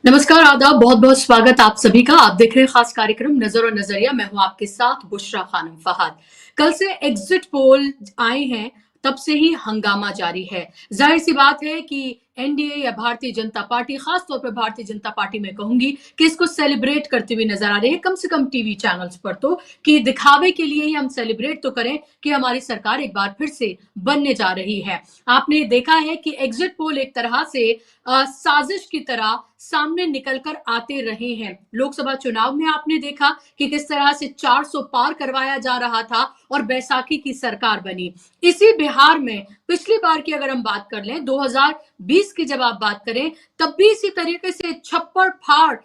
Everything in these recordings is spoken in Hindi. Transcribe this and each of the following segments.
नमस्कार, आदाब, बहुत बहुत स्वागत आप सभी का। आप देख रहे हैं खास कार्यक्रम नजर और नजरिया। मैं हूं आपके साथ बुशरा खानम फहाद। कल से एग्जिट पोल आए हैं, तब से ही हंगामा जारी है। जाहिर सी बात है कि एनडीए या भारतीय जनता पार्टी, खासतौर पर भारतीय जनता पार्टी में कहूंगी कि इसको सेलिब्रेट करते हुए नजर आ रही है, कम से कम टीवी चैनल्स पर तो, कि दिखावे के लिए ही हम सेलिब्रेट तो करें कि हमारी सरकार एक बार फिर से बनने जा रही है। आपने देखा है कि एग्जिट पोल एक तरह से साजिश की तरह सामने निकलकर आते रहे हैं। लोकसभा चुनाव में आपने देखा कि किस तरह से 400 पार करवाया जा रहा था और बैसाखी की सरकार बनी। इसी बिहार में पिछली बार की अगर हम बात कर लें, 2020 की जब आप बात करें, तब भी इसी तरीके से छप्पड़ फाड़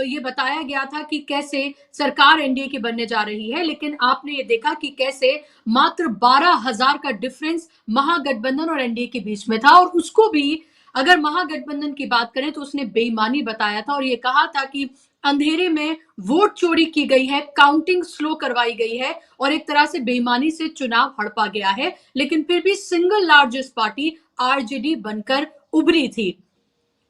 ये बताया गया था कि कैसे सरकार एनडीए की बनने जा रही है। लेकिन आपने ये देखा कि कैसे मात्र 12,000 का डिफरेंस महागठबंधन और एनडीए के बीच में था, और उसको भी अगर महागठबंधन की बात करें तो उसने बेईमानी बताया था और ये कहा था कि अंधेरे में वोट चोरी की गई है, काउंटिंग स्लो करवाई गई है और एक तरह से बेईमानी से चुनाव हड़पा गया है। लेकिन फिर भी सिंगल लार्जेस्ट पार्टी आरजेडी बनकर उभरी थी।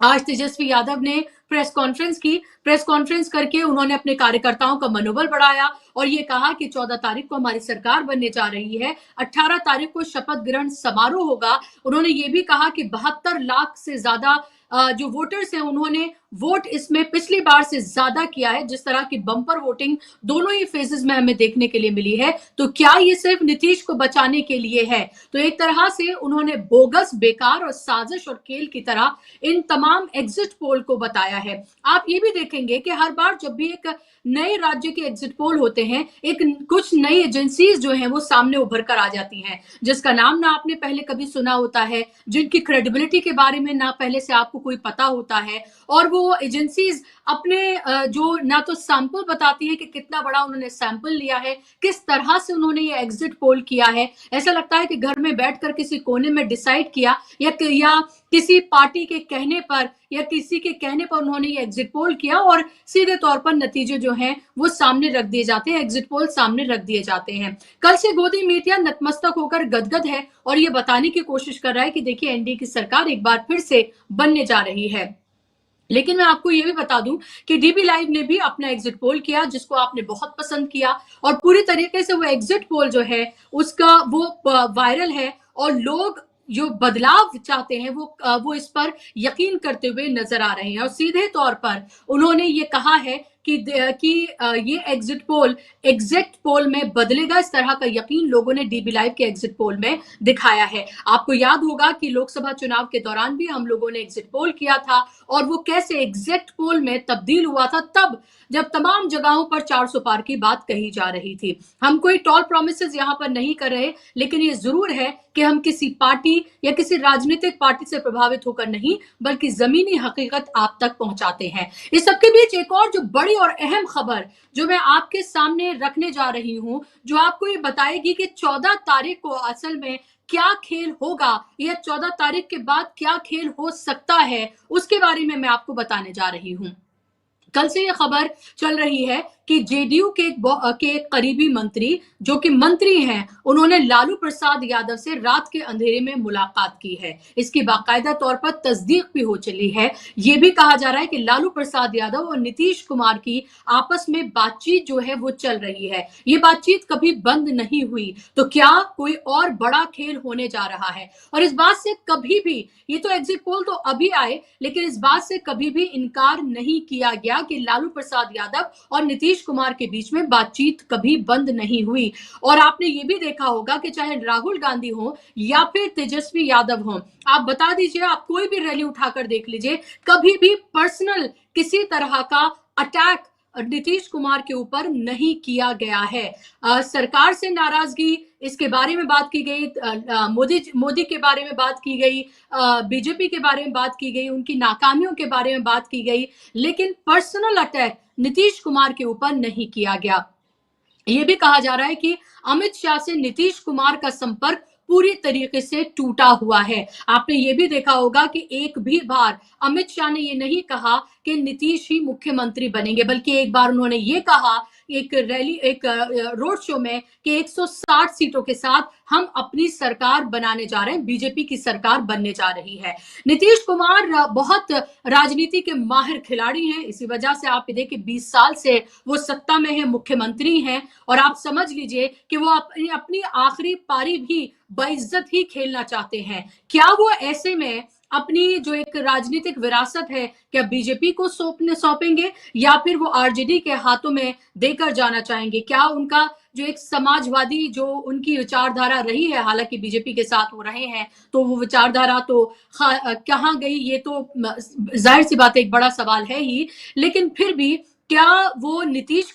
आज तेजस्वी यादव ने प्रेस कॉन्फ्रेंस करके उन्होंने अपने कार्यकर्ताओं का मनोबल बढ़ाया और ये कहा कि 14 तारीख को हमारी सरकार बनने जा रही है, 18 तारीख को शपथ ग्रहण समारोह होगा। उन्होंने ये भी कहा कि 72 लाख से ज्यादा जो वोटर्स हैं, उन्होंने वोट इसमें पिछली बार से ज्यादा किया है। जिस तरह की बंपर वोटिंग दोनों ही फेजेस में हमें देखने के लिए मिली है, तो क्या ये सिर्फ नीतीश को बचाने के लिए है? तो एक तरह से उन्होंने बोगस, बेकार और साजिश और खेल की तरह इन तमाम एग्जिट पोल को बताया है। आप ये भी देखेंगे कि हर बार जब भी एक नए राज्य के एग्जिट पोल होते हैं, एक कुछ नई एजेंसीज जो हैं वो सामने उभर कर आ जाती हैं, जिसका नाम ना आपने पहले कभी सुना होता है, जिनकी क्रेडिबिलिटी के बारे में ना पहले से आपको कोई पता होता है। और वो एजेंसीज अपने जो ना तो सैंपल बताती है कि कितना बड़ा उन्होंने सैंपल लिया है, किस तरह से उन्होंने ये एग्जिट पोल किया है। ऐसा लगता है कि घर में बैठकर किसी कोने में डिसाइड किया या किसी पार्टी के कहने पर या किसी के कहने पर उन्होंने ये एग्जिट पोल किया और सीधे तौर पर नतीजे जो हैं वो सामने रख दिए जाते हैं, एग्जिट पोल सामने रख दिए जाते हैं। कल से गोदी मीडिया नतमस्तक होकर गदगद है और ये बताने की कोशिश कर रहा है कि देखिए एनडीए की सरकार एक बार फिर से बनने जा रही है। लेकिन मैं आपको ये भी बता दूं कि डीबी लाइव ने भी अपना एग्जिट पोल किया, जिसको आपने बहुत पसंद किया और पूरी तरीके से वो एग्जिट पोल जो है उसका वो वायरल है और लोग जो बदलाव चाहते हैं वो इस पर यकीन करते हुए नजर आ रहे हैं। और सीधे तौर पर उन्होंने ये कहा है कि ये एग्जिट पोल में बदलेगा, इस तरह का यकीन लोगों ने डीबी लाइव के एग्जिट पोल में दिखाया है। आपको याद होगा कि लोकसभा चुनाव के दौरान भी हम लोगों ने एग्जिट पोल किया था और वो कैसे एग्जिट पोल में तब्दील हुआ था, तब जब तमाम जगहों पर 400 पार की बात कही जा रही थी। हम कोई टॉल प्रोमिसेस यहां पर नहीं कर रहे, लेकिन ये जरूर है कि हम किसी पार्टी या किसी राजनीतिक पार्टी से प्रभावित होकर नहीं, बल्कि जमीनी हकीकत आप तक पहुंचाते हैं। इस सबके बीच एक और जो बड़ी और अहम खबर जो मैं आपके सामने रखने जा रही हूं, जो आपको ये बताएगी कि 14 तारीख को असल में क्या खेल होगा या 14 तारीख के बाद क्या खेल हो सकता है, उसके बारे में मैं आपको बताने जा रही हूं। कल से यह खबर चल रही है कि जेडीयू के करीबी मंत्री, जो कि मंत्री हैं, उन्होंने लालू प्रसाद यादव से रात के अंधेरे में मुलाकात की है। इसकी बाकायदा तौर पर तस्दीक भी हो चली है। यह भी कहा जा रहा है कि लालू प्रसाद यादव और नीतीश कुमार की आपस में बातचीत जो है वो चल रही है। ये बातचीत कभी बंद नहीं हुई, तो क्या कोई और बड़ा खेल होने जा रहा है? और इस बात से कभी भी, ये तो एग्जिट पोल तो अभी आए, लेकिन इस बात से कभी भी इनकार नहीं किया गया कि लालू प्रसाद यादव और नीतीश कुमार के बीच में बातचीत कभी बंद नहीं हुई। और आपने ये भी देखा होगा कि चाहे राहुल गांधी हो या फिर तेजस्वी यादव हो, आप बता दीजिए, आप कोई भी रैली उठाकर देख लीजिए, कभी भी पर्सनल किसी तरह का अटैक नीतीश कुमार के ऊपर नहीं किया गया है। सरकार से नाराजगी, इसके बारे में बात की गई, मोदी के बारे में बात की गई, बीजेपी के बारे में बात की गई, उनकी नाकामियों के बारे में बात की गई, लेकिन पर्सनल अटैक नीतीश कुमार के ऊपर नहीं किया गया। यह भी कहा जा रहा है कि अमित शाह से नीतीश कुमार का संपर्क पूरी तरीके से टूटा हुआ है। आपने ये भी देखा होगा कि एक भी बार अमित शाह ने ये नहीं कहा कि नीतीश ही मुख्यमंत्री बनेंगे, बल्कि एक बार उन्होंने ये कहा एक रैली, एक रोड शो में कि 160 सीटों के साथ हम अपनी सरकार बनाने जा रहे हैं, बीजेपी की सरकार बनने जा रही है। नीतीश कुमार बहुत राजनीति के माहिर खिलाड़ी हैं, इसी वजह से आप देखिए 20 साल से वो सत्ता में है, मुख्यमंत्री हैं, और आप समझ लीजिए कि वो अपनी अपनी आखिरी पारी भी बेइज्जत ही खेलना चाहते हैं। क्या वो ऐसे में अपनी जो एक राजनीतिक विरासत है, क्या बीजेपी को सौंपेंगे, या फिर वो आरजेडी के हाथों में देकर जाना चाहेंगे? क्या उनका जो एक समाजवादी जो उनकी विचारधारा रही है, हालांकि बीजेपी के साथ वो रहे हैं, तो वो विचारधारा तो कहाँ गई, ये तो जाहिर सी बात है, एक बड़ा सवाल है ही। लेकिन फिर भी क्या वो नीतीश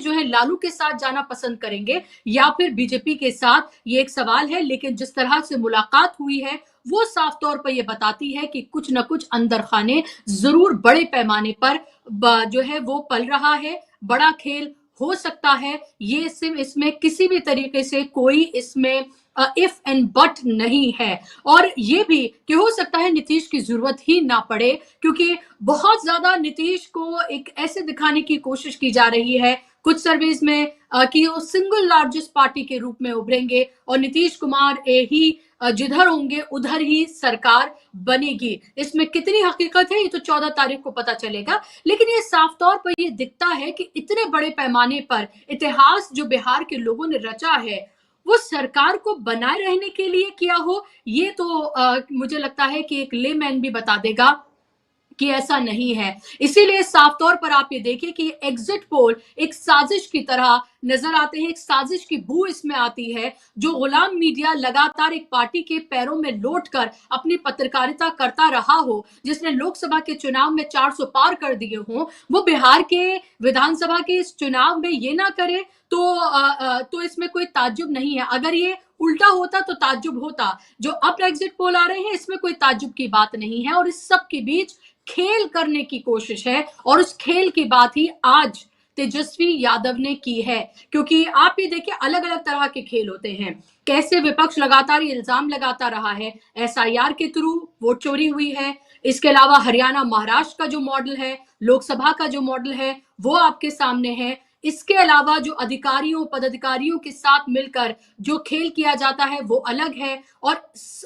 जो है लालू के साथ जाना पसंद करेंगे या फिर बीजेपी के साथ, ये एक सवाल है। लेकिन जिस तरह से मुलाकात हुई है वो साफ तौर पर यह बताती है कि कुछ ना कुछ अंदर खाने जरूर बड़े पैमाने पर जो है वो पल रहा है, बड़ा खेल हो सकता है। ये सिर्फ इसमें किसी भी तरीके से कोई इसमें इफ एंड बट नहीं है, और ये भी कि हो सकता है नीतीश की जरूरत ही ना पड़े, क्योंकि बहुत ज्यादा नीतीश को एक ऐसे दिखाने की कोशिश की जा रही है कुछ सर्वेज में कि वो सिंगल लार्जेस्ट पार्टी के रूप में उभरेंगे और नीतीश कुमार ही जिधर होंगे उधर ही सरकार बनेगी। इसमें कितनी हकीकत है ये तो 14 तारीख को पता चलेगा, लेकिन ये साफ तौर पर ये दिखता है कि इतने बड़े पैमाने पर इतिहास जो बिहार के लोगों ने रचा है वो सरकार को बनाए रहने के लिए किया हो, ये तो मुझे लगता है कि एक लेमैन भी बता देगा कि ऐसा नहीं है। इसीलिए साफ तौर पर आप ये देखिए कि एग्जिट पोल एक साजिश की तरह नजर आते हैं, एक साजिश की बू इसमें आती है, जो गुलाम मीडिया लगातार एक पार्टी के पैरों में लौटकर अपनी पत्रकारिता करता रहा हो, जिसने लोकसभा के चुनाव में 400 पार कर दिए हो, वो बिहार के विधानसभा के इस चुनाव में ये ना करे तो इसमें कोई ताज्जुब नहीं है। अगर ये उल्टा होता तो ताज्जुब होता। जो अब एग्जिट पोल आ रहे हैं इसमें कोई ताज्जुब की बात नहीं है, और इस सब के बीच खेल करने की कोशिश है, और उस खेल की बात ही आज तेजस्वी यादव ने की है। क्योंकि आप ये देखिए अलग अलग तरह के खेल होते हैं, कैसे विपक्ष लगातार ये इल्जाम लगाता रहा है एसआईआर के थ्रू वोट चोरी हुई है। इसके अलावा हरियाणा महाराष्ट्र का जो मॉडल है, लोकसभा का जो मॉडल है, वो आपके सामने है। इसके अलावा जो अधिकारियों पदाधिकारियों के साथ मिलकर जो खेल किया जाता है वो अलग है,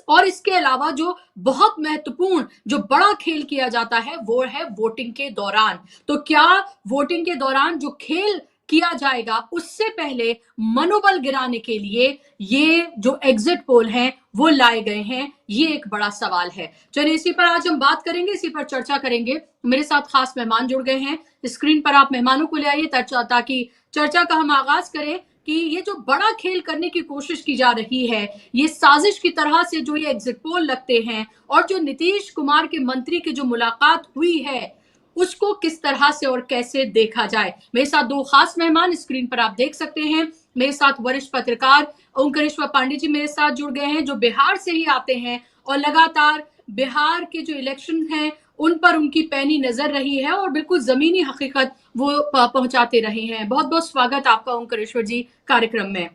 और इसके अलावा जो बहुत महत्वपूर्ण जो बड़ा खेल किया जाता है वो है वोटिंग के दौरान। तो क्या वोटिंग के दौरान जो खेल किया जाएगा उससे पहले मनोबल गिराने के लिए ये जो एग्जिट पोल हैं वो लाए गए हैं, ये एक बड़ा सवाल है। चलिए इसी पर आज हम बात करेंगे, इसी पर चर्चा करेंगे। मेरे साथ खास मेहमान जुड़ गए हैं, स्क्रीन पर आप मेहमानों को ले आइए ताकि चर्चा का हम आगाज करें कि ये जो बड़ा खेल करने की कोशिश की जा रही है, ये साजिश की तरह से जो ये एग्जिट पोल लगते हैं, और जो नीतीश कुमार के मंत्री की जो मुलाकात हुई है उसको किस तरह से और कैसे देखा जाए। मेरे साथ दो खास मेहमान स्क्रीन पर आप देख सकते हैं। मेरे साथ वरिष्ठ पत्रकार ओंकारेश्वर पांडे जी मेरे साथ जुड़ गए हैं, जो बिहार से ही आते हैं और लगातार बिहार के जो इलेक्शन हैं उन पर उनकी पैनी नजर रही है और बिल्कुल जमीनी हकीकत वो पहुंचाते रहे हैं। बहुत बहुत स्वागत आपका ओंकारेश्वर जी कार्यक्रम में।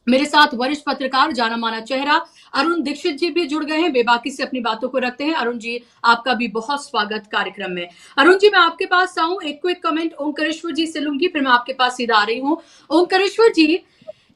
मेरे साथ वरिष्ठ पत्रकार जाना माना चेहरा अरुण दीक्षित जी भी जुड़ गए हैं, बेबाकी से अपनी बातों को रखते हैं। अरुण जी आपका भी बहुत स्वागत कार्यक्रम में। अरुण जी मैं आपके पास आऊं, एक क्विक कमेंट ओंकारेश्वर जी से लूंगी, फिर मैं आपके पास सीधा आ रही हूँ। ओंकारेश्वर जी,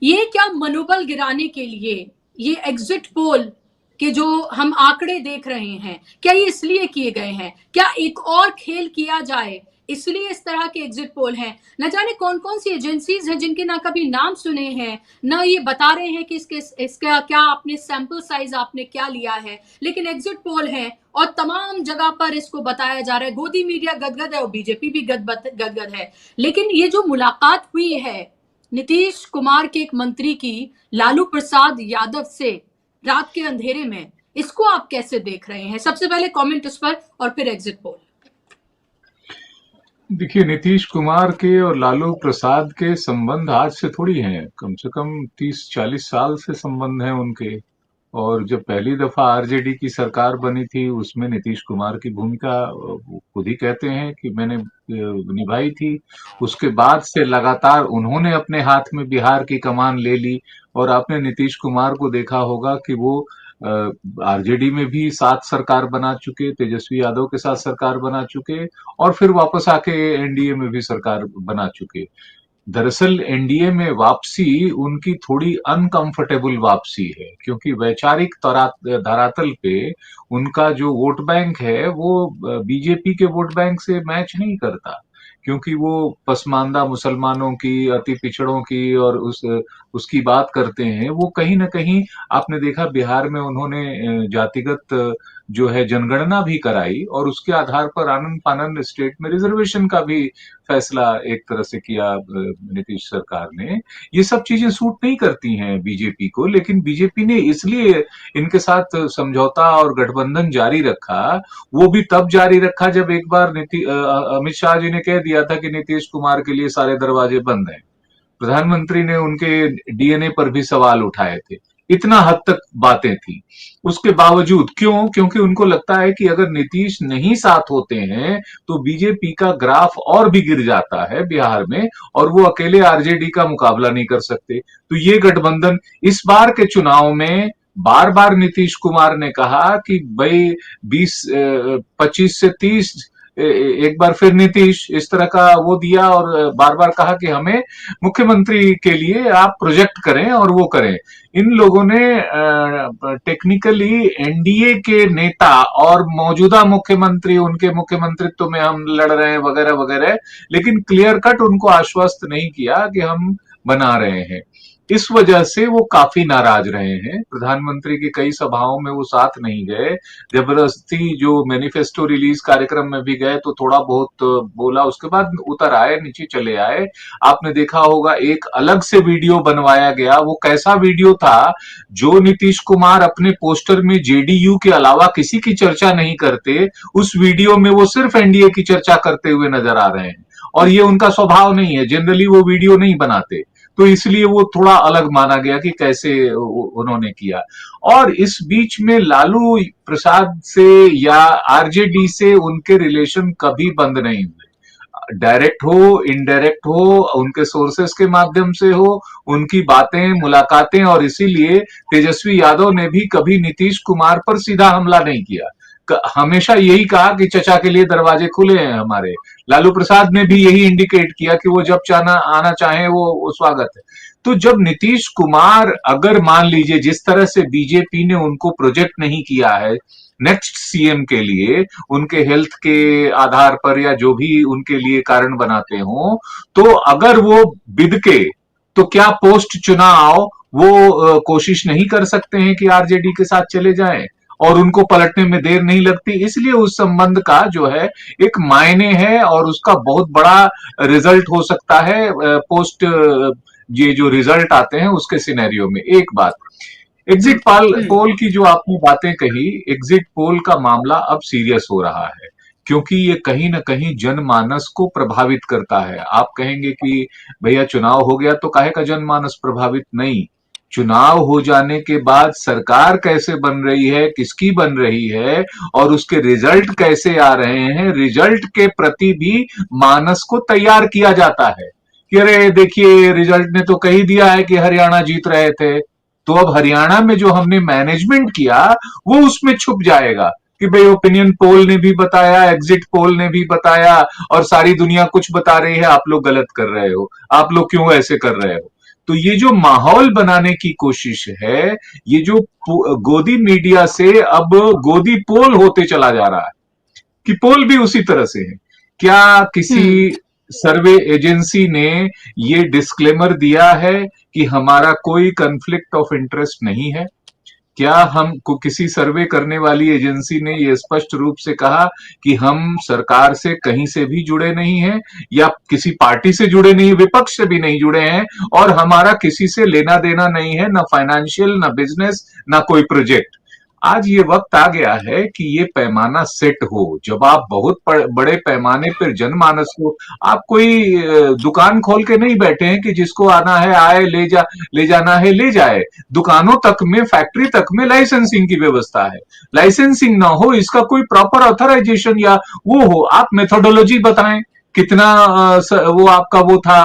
ये क्या मनोबल गिराने के लिए ये एग्जिट पोल के जो हम आंकड़े देख रहे हैं, क्या ये इसलिए किए गए हैं? क्या एक और खेल किया जाए इसलिए इस तरह के एग्जिट पोल हैं? न जाने कौन कौन सी एजेंसीज हैं जिनके ना कभी नाम सुने हैं, ना ये बता रहे हैं कि इसका क्या आपने सैंपल साइज आपने क्या लिया है, लेकिन एग्जिट पोल है और तमाम जगह पर इसको बताया जा रहा है। गोदी मीडिया गदगद है और बीजेपी भी गदगद है। लेकिन ये जो मुलाकात हुई है नीतीश कुमार के एक मंत्री की लालू प्रसाद यादव से रात के अंधेरे में, इसको आप कैसे देख रहे हैं? सबसे पहले कमेंट इस पर और फिर एग्जिट पोल। देखिए, नीतीश कुमार के और लालू प्रसाद के संबंध आज से थोड़ी हैं, कम से कम 30-40 साल से संबंध हैं उनके। और जब पहली दफा आरजेडी की सरकार बनी थी उसमें नीतीश कुमार की भूमिका वो खुद ही कहते हैं कि मैंने निभाई थी। उसके बाद से लगातार उन्होंने अपने हाथ में बिहार की कमान ले ली, और आपने नीतीश कुमार को देखा होगा कि वो आरजेडी में भी साथ सरकार बना चुके, तेजस्वी यादव के साथ सरकार बना चुके, और फिर वापस आके एनडीए में भी सरकार बना चुके। दरअसल एनडीए में वापसी उनकी थोड़ी अनकंफर्टेबल वापसी है, क्योंकि वैचारिक धरातल पे उनका जो वोट बैंक है वो बीजेपी के वोट बैंक से मैच नहीं करता, क्योंकि वो पसमानदा मुसलमानों की, अति पिछड़ों की और उसकी बात करते हैं। वो कहीं ना कहीं आपने देखा बिहार में उन्होंने जातिगत जो है जनगणना भी कराई और उसके आधार पर आनन फानन स्टेट में रिजर्वेशन का भी फैसला एक तरह से किया नीतीश सरकार ने। ये सब चीजें सूट नहीं करती हैं बीजेपी को, लेकिन बीजेपी ने इसलिए इनके साथ समझौता और गठबंधन जारी रखा। वो भी तब जारी रखा जब एक बार अमित शाह जी ने कह दिया था कि नीतीश कुमार के लिए सारे दरवाजे बंद हैं। प्रधानमंत्री ने उनके डीएनए पर भी सवाल उठाए थे। इतना हद तक बातें थी। उसके बावजूद क्यों? क्योंकि उनको लगता है कि अगर नीतीश नहीं साथ होते हैं तो बीजेपी का ग्राफ और भी गिर जाता है बिहार में, और वो अकेले आरजेडी का मुकाबला नहीं कर सकते। तो ये गठबंधन इस बार के चुनाव में बार बार नीतीश कुमार ने कहा कि भाई 25 से 30, एक बार फिर नीतीश इस तरह का वो दिया और बार बार कहा कि हमें मुख्यमंत्री के लिए आप प्रोजेक्ट करें और वो करें। इन लोगों ने टेक्निकली एनडीए के नेता और मौजूदा मुख्यमंत्री, उनके मुख्यमंत्रित्व में हम लड़ रहे हैं वगैरह वगैरह, लेकिन क्लियर कट उनको आश्वस्त नहीं किया कि हम बना रहे हैं। इस वजह से वो काफी नाराज रहे हैं। प्रधानमंत्री की कई सभाओं में वो साथ नहीं गए, जबरदस्ती जो मैनिफेस्टो रिलीज कार्यक्रम में भी गए तो थोड़ा बहुत बोला, उसके बाद उतर आए, नीचे चले आए। आपने देखा होगा एक अलग से वीडियो बनवाया गया। वो कैसा वीडियो था? जो नीतीश कुमार अपने पोस्टर में जेडीयू के अलावा किसी की चर्चा नहीं करते, उस वीडियो में वो सिर्फ एनडीए की चर्चा करते हुए नजर आ रहे हैं। और ये उनका स्वभाव नहीं है, जनरली वो वीडियो नहीं बनाते, तो इसलिए वो थोड़ा अलग माना गया कि कैसे उन्होंने किया। और इस बीच में लालू प्रसाद से या आरजेडी से उनके रिलेशन कभी बंद नहीं हुए। डायरेक्ट हो, इनडायरेक्ट हो, उनके सोर्सेस के माध्यम से हो, उनकी बातें, मुलाकातें, और इसीलिए तेजस्वी यादव ने भी कभी नीतीश कुमार पर सीधा हमला नहीं किया। हमेशा यही कहा कि चचा के लिए दरवाजे खुले हैं हमारे। लालू प्रसाद ने भी यही इंडिकेट किया कि वो जब चाहना आना चाहे वो स्वागत है। तो जब नीतीश कुमार, अगर मान लीजिए जिस तरह से बीजेपी ने उनको प्रोजेक्ट नहीं किया है नेक्स्ट सीएम के लिए, उनके हेल्थ के आधार पर या जो भी उनके लिए कारण बनाते हो, तो अगर वो बिद के, तो क्या पोस्ट चुनाव वो कोशिश नहीं कर सकते हैं कि आरजेडी के साथ चले जाएं और उनको पलटने में देर नहीं लगती? इसलिए उस संबंध का जो है एक मायने है और उसका बहुत बड़ा रिजल्ट हो सकता है पोस्ट ये जो रिजल्ट आते हैं उसके सिनेरियो में। एक बात, एग्जिट पोल की जो आपने बातें कही, एग्जिट पोल का मामला अब सीरियस हो रहा है, क्योंकि ये कहीं ना कहीं जनमानस को प्रभावित करता है। आप कहेंगे कि भैया चुनाव हो गया तो काहे का जनमानस प्रभावित? नहीं, चुनाव हो जाने के बाद सरकार कैसे बन रही है, किसकी बन रही है, और उसके रिजल्ट कैसे आ रहे हैं, रिजल्ट के प्रति भी मानस को तैयार किया जाता है कि अरे देखिए रिजल्ट ने तो कही दिया है कि हरियाणा जीत रहे थे, तो अब हरियाणा में जो हमने मैनेजमेंट किया वो उसमें छुप जाएगा कि भाई ओपिनियन पोल ने भी बताया, एग्जिट पोल ने भी बताया, और सारी दुनिया कुछ बता रही है, आप लोग गलत कर रहे हो, आप लोग क्यों ऐसे कर रहे हो। तो ये जो माहौल बनाने की कोशिश है, ये जो गोदी मीडिया से अब गोदी पोल होते चला जा रहा है कि पोल भी उसी तरह से है। क्या किसी सर्वे एजेंसी ने ये डिस्क्लेमर दिया है कि हमारा कोई कन्फ्लिक्ट ऑफ इंटरेस्ट नहीं है? क्या हम को किसी सर्वे करने वाली एजेंसी ने ये स्पष्ट रूप से कहा कि हम सरकार से कहीं से भी जुड़े नहीं हैं, या किसी पार्टी से जुड़े नहीं, विपक्ष से भी नहीं जुड़े हैं, और हमारा किसी से लेना देना नहीं है, ना फाइनेंशियल, ना बिजनेस, ना कोई प्रोजेक्ट? आज ये वक्त आ गया है कि ये पैमाना सेट हो। जब आप बहुत बड़े पैमाने पर जनमानस को, आप कोई दुकान खोल के नहीं बैठे हैं कि जिसको आना है आए, ले जाना है ले जाए। दुकानों तक में, फैक्ट्री तक में लाइसेंसिंग की व्यवस्था है। लाइसेंसिंग ना हो, इसका कोई प्रॉपर ऑथराइजेशन या वो हो, आप मेथोडोलॉजी बताएं, कितना वो आपका वो था,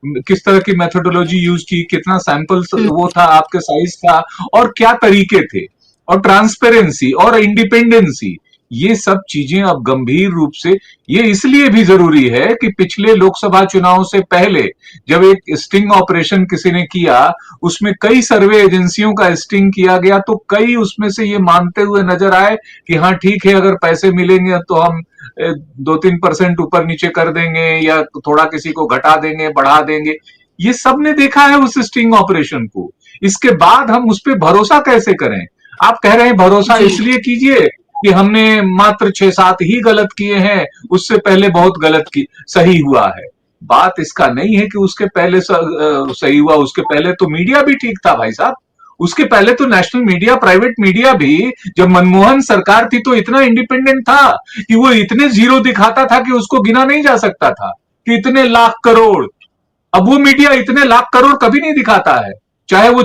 किस तरह की मेथोडोलॉजी यूज की, कितना सैंपल वो था, आपके साइज था, और क्या तरीके थे, और ट्रांसपेरेंसी और इंडिपेंडेंसी, ये सब चीजें अब गंभीर रूप से, ये इसलिए भी जरूरी है कि पिछले लोकसभा चुनाव से पहले जब एक स्टिंग ऑपरेशन किसी ने किया, उसमें कई सर्वे एजेंसियों का स्टिंग किया गया, तो कई उसमें से ये मानते हुए नजर आए कि हाँ ठीक है, अगर पैसे मिलेंगे तो हम 2-3% ऊपर नीचे कर देंगे या थोड़ा किसी को घटा देंगे, बढ़ा देंगे। ये सब ने देखा है उस स्टिंग ऑपरेशन को। इसके बाद हम उस पर भरोसा कैसे करें? आप कह रहे हैं भरोसा जी इसलिए कीजिए कि हमने मात्र 6-7 ही गलत किए हैं, उससे पहले बहुत गलत की सही हुआ है। बात इसका नहीं है कि उसके पहले सही हुआ, उसके पहले तो मीडिया भी ठीक था भाई साहब। उसके पहले तो नेशनल मीडिया, प्राइवेट मीडिया भी, जब मनमोहन सरकार थी तो इतना इंडिपेंडेंट था कि वो इतने जीरो दिखाता था कि उसको गिना नहीं जा सकता था, कि इतने लाख करोड़। अब वो मीडिया इतने लाख करोड़ कभी नहीं दिखाता है, चाहे वो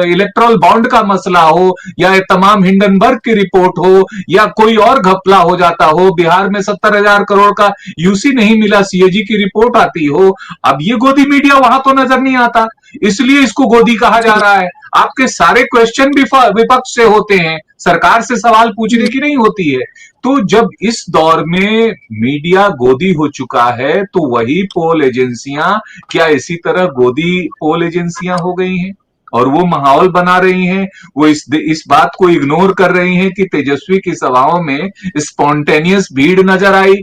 इलेक्ट्रल बॉन्ड का मसला हो या तमाम हिंडनबर्ग की रिपोर्ट हो या कोई और घपला हो जाता हो, बिहार में 70,000 करोड़ का यूसी नहीं मिला, सीएजी की रिपोर्ट आती हो। अब ये गोदी मीडिया वहां तो नजर नहीं आता, इसलिए इसको गोदी कहा जा रहा है। आपके सारे क्वेश्चन भी विपक्ष से होते हैं, सरकार से सवाल पूछने की नहीं होती है। तो जब इस दौर में मीडिया गोदी हो चुका है, तो वही पोल एजेंसियां क्या इसी तरह गोदी पोल एजेंसियां हो गई हैं और वो माहौल बना रही हैं? वो इस बात को इग्नोर कर रही हैं कि तेजस्वी की सभाओं में स्पॉन्टेनियस भीड़ नजर आई,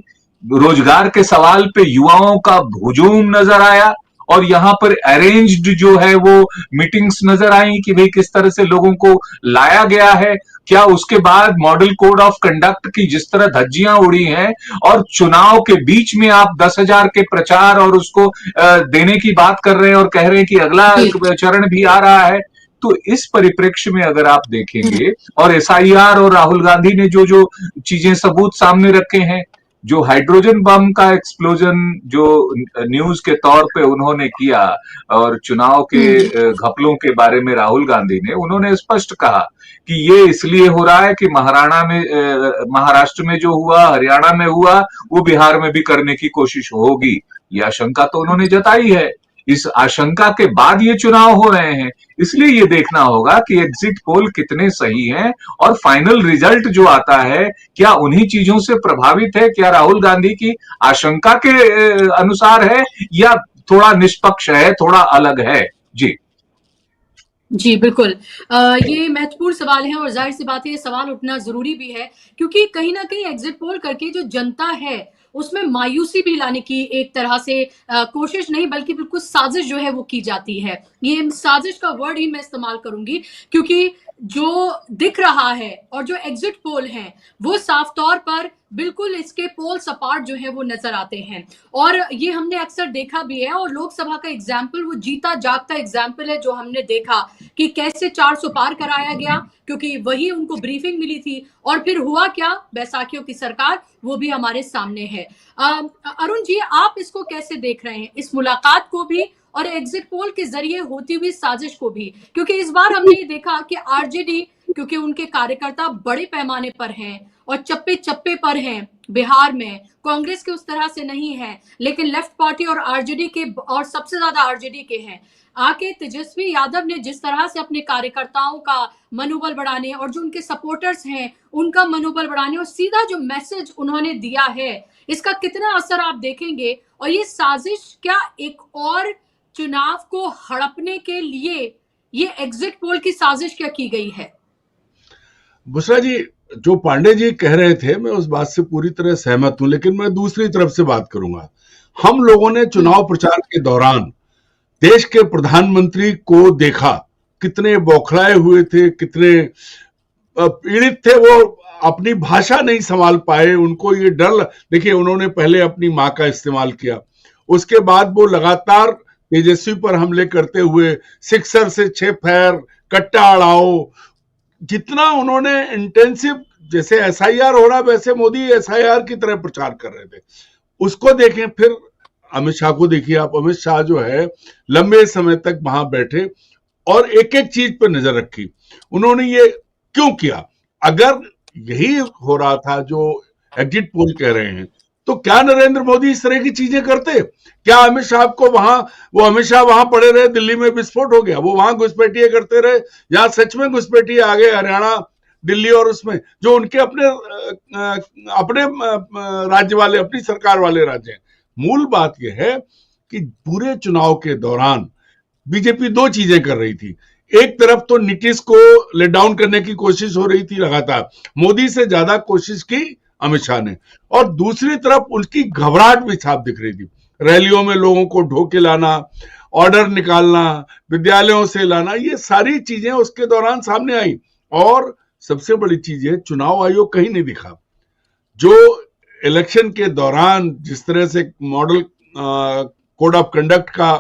रोजगार के सवाल पे युवाओं का हुजूम नजर आया, और यहां पर अरेंज्ड जो है वो मीटिंग्स नजर आई कि भाई किस तरह से लोगों को लाया गया है। क्या उसके बाद मॉडल कोड ऑफ कंडक्ट की जिस तरह धज्जियां उड़ी हैं, और चुनाव के बीच में आप 10,000 के प्रचार और उसको देने की बात कर रहे हैं और कह रहे हैं कि अगला जी चरण भी आ रहा है। तो इस परिप्रेक्ष्य में अगर आप देखेंगे, और एसआईआर और राहुल गांधी ने जो जो चीजें सबूत सामने रखे हैं, जो हाइड्रोजन बम का एक्सप्लोजन जो न्यूज के तौर पे उन्होंने किया, और चुनाव के घपलों के बारे में राहुल गांधी ने उन्होंने स्पष्ट कहा कि ये इसलिए हो रहा है कि महाराष्ट्र में जो हुआ, हरियाणा में हुआ, वो बिहार में भी करने की कोशिश होगी। ये आशंका तो उन्होंने जताई है। इस आशंका के बाद ये चुनाव हो रहे हैं, इसलिए ये देखना होगा कि एग्जिट पोल कितने सही हैं और फाइनल रिजल्ट जो आता है क्या उन्हीं चीजों से प्रभावित है, क्या राहुल गांधी की आशंका के अनुसार है, या थोड़ा निष्पक्ष है, थोड़ा अलग है। जी जी बिल्कुल। ये महत्वपूर्ण सवाल है और जाहिर सी बात है ये सवाल उठना जरूरी भी है, क्योंकि कहीं ना कहीं एग्जिट पोल करके जो जनता है उसमें मायूसी भी लाने की एक तरह से कोशिश नहीं बल्कि बिल्कुल साजिश जो है वो की जाती है। ये साजिश का वर्ड ही मैं इस्तेमाल करूंगी, क्योंकि जो दिख रहा है और जो एग्जिट पोल है वो साफ तौर पर बिल्कुल इसके पोल सपाट जो है वो नजर आते हैं। और ये हमने अक्सर देखा भी है, और लोकसभा का एग्जाम्पल वो जीता जागता एग्जाम्पल है जो हमने देखा कि कैसे 400 पार कराया गया, क्योंकि वही उनको ब्रीफिंग मिली थी। और फिर हुआ क्या, बैसाखियों की सरकार, वो भी हमारे सामने है। अरुण जी, आप इसको कैसे देख रहे हैं, इस मुलाकात को भी और एग्जिट पोल के जरिए होती हुई साजिश को भी? क्योंकि इस बार हमने ये देखा कि आरजेडी, क्योंकि उनके कार्यकर्ता बड़े पैमाने पर हैं और चप्पे चप्पे पर हैं बिहार में, कांग्रेस के उस तरह से नहीं है, लेकिन लेफ्ट पार्टी और आरजेडी के, और सबसे ज्यादा आरजेडी के हैं। आके तेजस्वी यादव ने जिस तरह से अपने कार्यकर्ताओं का मनोबल बढ़ाने और जो उनके सपोर्टर्स हैं उनका मनोबल बढ़ाने और सीधा जो मैसेज उन्होंने दिया है, इसका कितना असर आप देखेंगे? और ये साजिश क्या एक और चुनाव को हड़पने के लिए ये एग्जिट पोल की साजिश क्या की गई है? बुशरा जी, जो पांडे जी कह रहे थे मैं उस बात से पूरी तरह सहमत हूं, लेकिन मैं दूसरी तरफ से बात करूंगा। हम लोगों ने चुनाव प्रचार के दौरान देश के प्रधानमंत्री को देखा, कितने बौखलाए हुए थे, कितने पीड़ित थे, वो अपनी भाषा नहीं संभाल पाए, उनको ये डर, देखिए उन्होंने पहले अपनी मां का इस्तेमाल किया, उसके बाद वो लगातार तेजस्वी पर हमले करते हुए सिक्सर से 6 फेर, कट्टा अड़ाओ, जितना उन्होंने इंटेंसिव, जैसे एसआईआर हो रहा वैसे मोदी एसआईआर की तरह प्रचार कर रहे थे, उसको देखें। फिर अमित शाह को देखिए आप, अमित शाह जो है लंबे समय तक वहां बैठे और एक एक चीज पर नजर रखी। उन्होंने ये क्यों किया? अगर यही हो रहा था जो एग्जिट पोल कह रहे हैं, तो क्या नरेंद्र मोदी इस तरह की चीजें करते? क्या अमित शाह को वो अमित शाह वहां पड़े रहे, दिल्ली में विस्फोट हो गया, वो वहां घुसपैठिए करते रहे, या सच में घुसपैठिए आ गए हरियाणा दिल्ली और उसमें, जो उनके अपने राज्य वाले, अपनी सरकार वाले राज्य हैं। मूल बात यह है कि पूरे चुनाव के दौरान बीजेपी दो चीजें कर रही थी। एक तरफ तो नीतीश को लेट डाउन करने की कोशिश हो रही थी लगातार, मोदी से ज्यादा कोशिश की अमित शाह ने, और दूसरी तरफ उनकी घबराहट भी साफ दिख रही थी। रैलियों में लोगों को ढोके लाना, ऑर्डर निकालना, विद्यालयों से लाना, ये सारी चीजें उसके दौरान सामने आई। और सबसे बड़ी चीज है, चुनाव आयोग कहीं नहीं दिखा। जो इलेक्शन के दौरान जिस तरह से मॉडल कोड ऑफ कंडक्ट का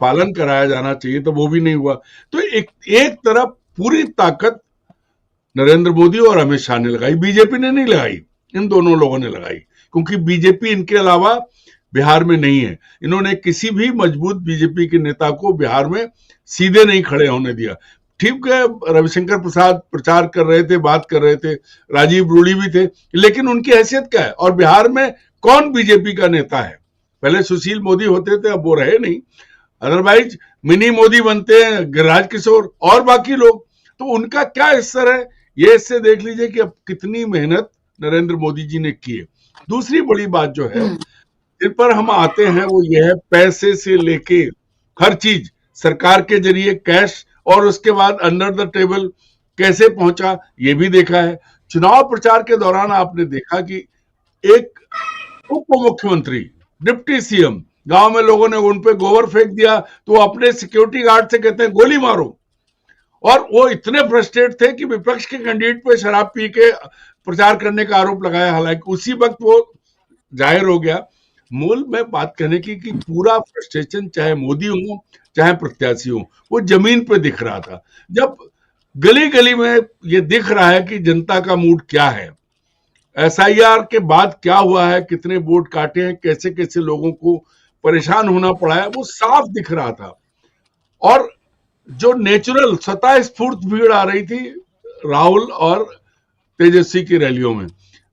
पालन कराया जाना चाहिए, तो वो भी नहीं हुआ। तो एक तरफ पूरी ताकत नरेंद्र मोदी और अमित शाह ने लगाई, बीजेपी ने नहीं लगाई, इन दोनों लोगों ने लगाई, क्योंकि बीजेपी इनके अलावा बिहार में नहीं है। इन्होंने किसी भी मजबूत बीजेपी के नेता को बिहार में सीधे नहीं खड़े होने दिया। ठीक है, रविशंकर प्रसाद प्रचार कर रहे थे, बात कर रहे थे, राजीव रूडी भी थे, लेकिन उनकी हैसियत क्या है? और बिहार में कौन बीजेपी का नेता है? पहले सुशील मोदी होते थे, अब वो रहे नहीं। अदरवाइज मिनी मोदी बनते हैं गिरिराज किशोर और बाकी लोग। तो उनका क्या असर है, ये इससे देख लीजिए कि अब कितनी मेहनत नरेंद्र मोदी जी ने की है। दूसरी बड़ी बात जो है जिन पर हम आते हैं वो ये है, पैसे से लेके हर चीज सरकार के जरिए कैश, और उसके बाद अंडर द टेबल कैसे पहुंचा, ये भी देखा है। चुनाव प्रचार के दौरान आपने देखा कि एक उप मुख्यमंत्री, डिप्टी सीएम, गांव में लोगों ने उन पे गोबर फेंक दिया तो अपने सिक्योरिटी गार्ड से कहते हैं गोली मारो। और वो इतने फ्रस्ट्रेट थे कि विपक्ष के कैंडिडेट पे शराब पी के प्रचार करने का आरोप लगाया। हालांकि उसी वक्त वो जाहिर हो गया। मूल में बात कहने की कि पूरा फ्रस्ट्रेशन, चाहे मोदी हो चाहे प्रत्याशी हो, वो जमीन पे दिख रहा था। जब गली गली में ये दिख रहा है कि जनता का मूड क्या है, एसआईआर के बाद क्या हुआ है, कितने वोट काटे हैं, कैसे कैसे लोगों को परेशान होना पड़ा है, वो साफ दिख रहा था। और जो नेचुरल स्वतः स्फूर्त भीड़ आ रही थी राहुल और तेजस्वी की रैलियों में,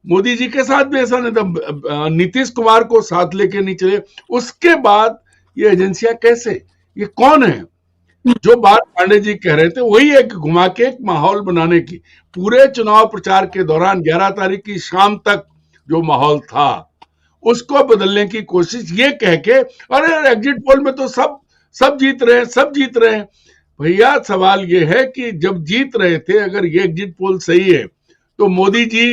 मोदी जी के साथ भी ऐसा नहीं था, नीतीश कुमार को साथ लेके नहीं चले। उसके बाद ये एजेंसियां कैसे, ये कौन है? जो बात पांडे जी कह रहे थे वही है कि घुमा के एक माहौल बनाने की। पूरे चुनाव प्रचार के दौरान 11 तारीख की शाम तक जो माहौल था उसको बदलने की कोशिश, ये कह के अरे एग्जिट पोल में तो सब जीत रहे हैं, सब जीत रहे हैं। भैया सवाल ये है कि जब जीत रहे थे, अगर ये एग्जिट पोल सही है तो मोदी जी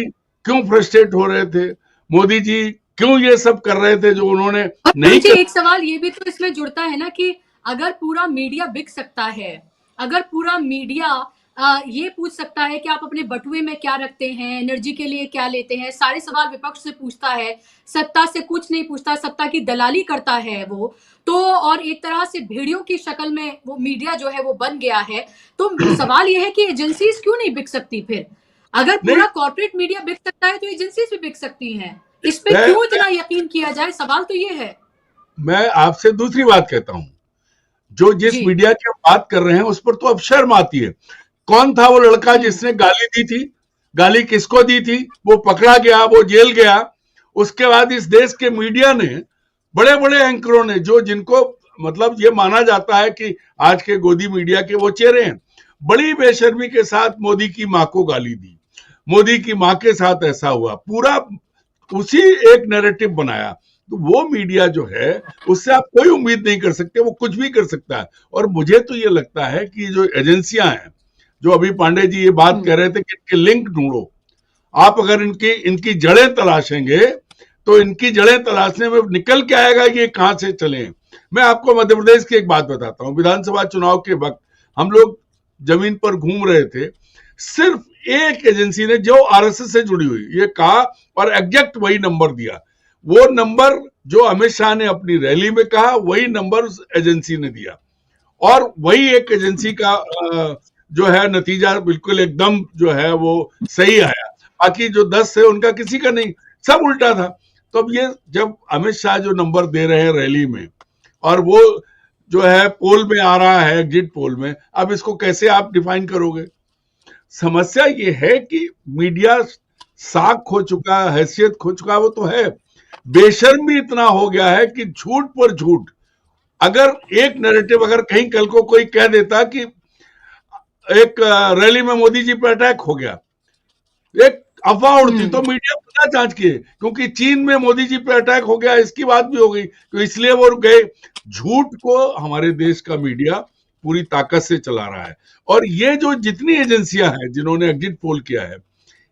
क्यों फ्रस्ट्रेट हो रहे थे? मोदी जी क्यों ये सब कर रहे थे जो उन्होंने नहीं कर... एक सवाल ये भी तो इसमें जुड़ता है ना कि अगर पूरा मीडिया बिक सकता है, अगर पूरा मीडिया ये पूछ सकता है कि आप अपने बटुए में क्या रखते हैं, एनर्जी के लिए क्या लेते हैं, सारे सवाल विपक्ष से पूछता है, सत्ता से कुछ नहीं पूछता, सत्ता की दलाली करता है वो तो, और एक तरह से भेड़ियों की शक्ल में वो मीडिया जो है वो बन गया है। तो सवाल ये है कि एजेंसीज क्यों नहीं बिक सकती? फिर अगर पूरा कॉर्पोरेट मीडिया बिक सकता है तो एजेंसीज भी बिक सकती हैं। इस पे क्यों इतना यकीन किया जाए? सवाल तो ये है। मैं आपसे दूसरी बात कहता हूं, जो जिस मीडिया की आप बात कर रहे हैं उस पर तो अब शर्म आती है। कौन था वो लड़का जिसने गाली दी थी? गाली किसको दी थी? वो पकड़ा गया, वो जेल गया। उसके बाद इस देश के मीडिया ने, बड़े बड़े एंकरों ने, जो जिनको मतलब ये माना जाता है कि आज के गोदी मीडिया के वो चेहरे हैं, बड़ी बेशर्मी के साथ मोदी की मां को गाली दी, मोदी की मां के साथ ऐसा हुआ, पूरा उसी एक नैरेटिव बनाया। तो वो मीडिया जो है उससे आप कोई उम्मीद नहीं कर सकते, वो कुछ भी कर सकता है। और मुझे तो ये लगता है कि जो एजेंसियां हैं, जो अभी पांडे जी ये बात कह रहे थे कि इनके लिंक ढूंढो, आप अगर इनकी जड़ें तलाशेंगे तो इनकी जड़ें तलाशने में निकल के आएगा कि ये कहां से चले। मैं आपको मध्य प्रदेश की एक बात बताता हूं। विधानसभा चुनाव के वक्त हम लोग जमीन पर घूम रहे थे, सिर्फ एक एजेंसी ने, जो आरएसएस से जुड़ी हुई, ये कहा और एग्जैक्ट वही नंबर दिया। वो नंबर जो अमित शाह ने अपनी रैली में कहा, वही नंबर उस एजेंसी ने दिया, और वही एक एजेंसी का जो है नतीजा बिल्कुल एकदम जो है वो सही आया। बाकी जो 10 है उनका किसी का नहीं, सब उल्टा था। तो अब ये जब अमित शाह जो नंबर दे रहे हैं रैली में, और वो जो है पोल में आ रहा है, एग्जिट पोल में, अब इसको कैसे आप डिफाइन करोगे? समस्या ये है कि मीडिया साख खो चुका, हैसियत खो चुका, वो तो है। बेशर्मी इतना हो गया है कि झूठ पर झूठ। अगर एक नैरेटिव, अगर कहीं कल को कोई कह देता कि एक रैली में मोदी जी पर अटैक हो गया, एक अफवाह उड़ती तो मीडिया बिना जांच किए, क्योंकि चीन में मोदी जी पे अटैक हो गया, इसकी बात भी हो गई, तो इसलिए वो गए। झूठ को हमारे देश का मीडिया पूरी ताकत से चला रहा है। और ये जो जितनी एजेंसियां हैं जिन्होंने एग्जिट पोल किया है,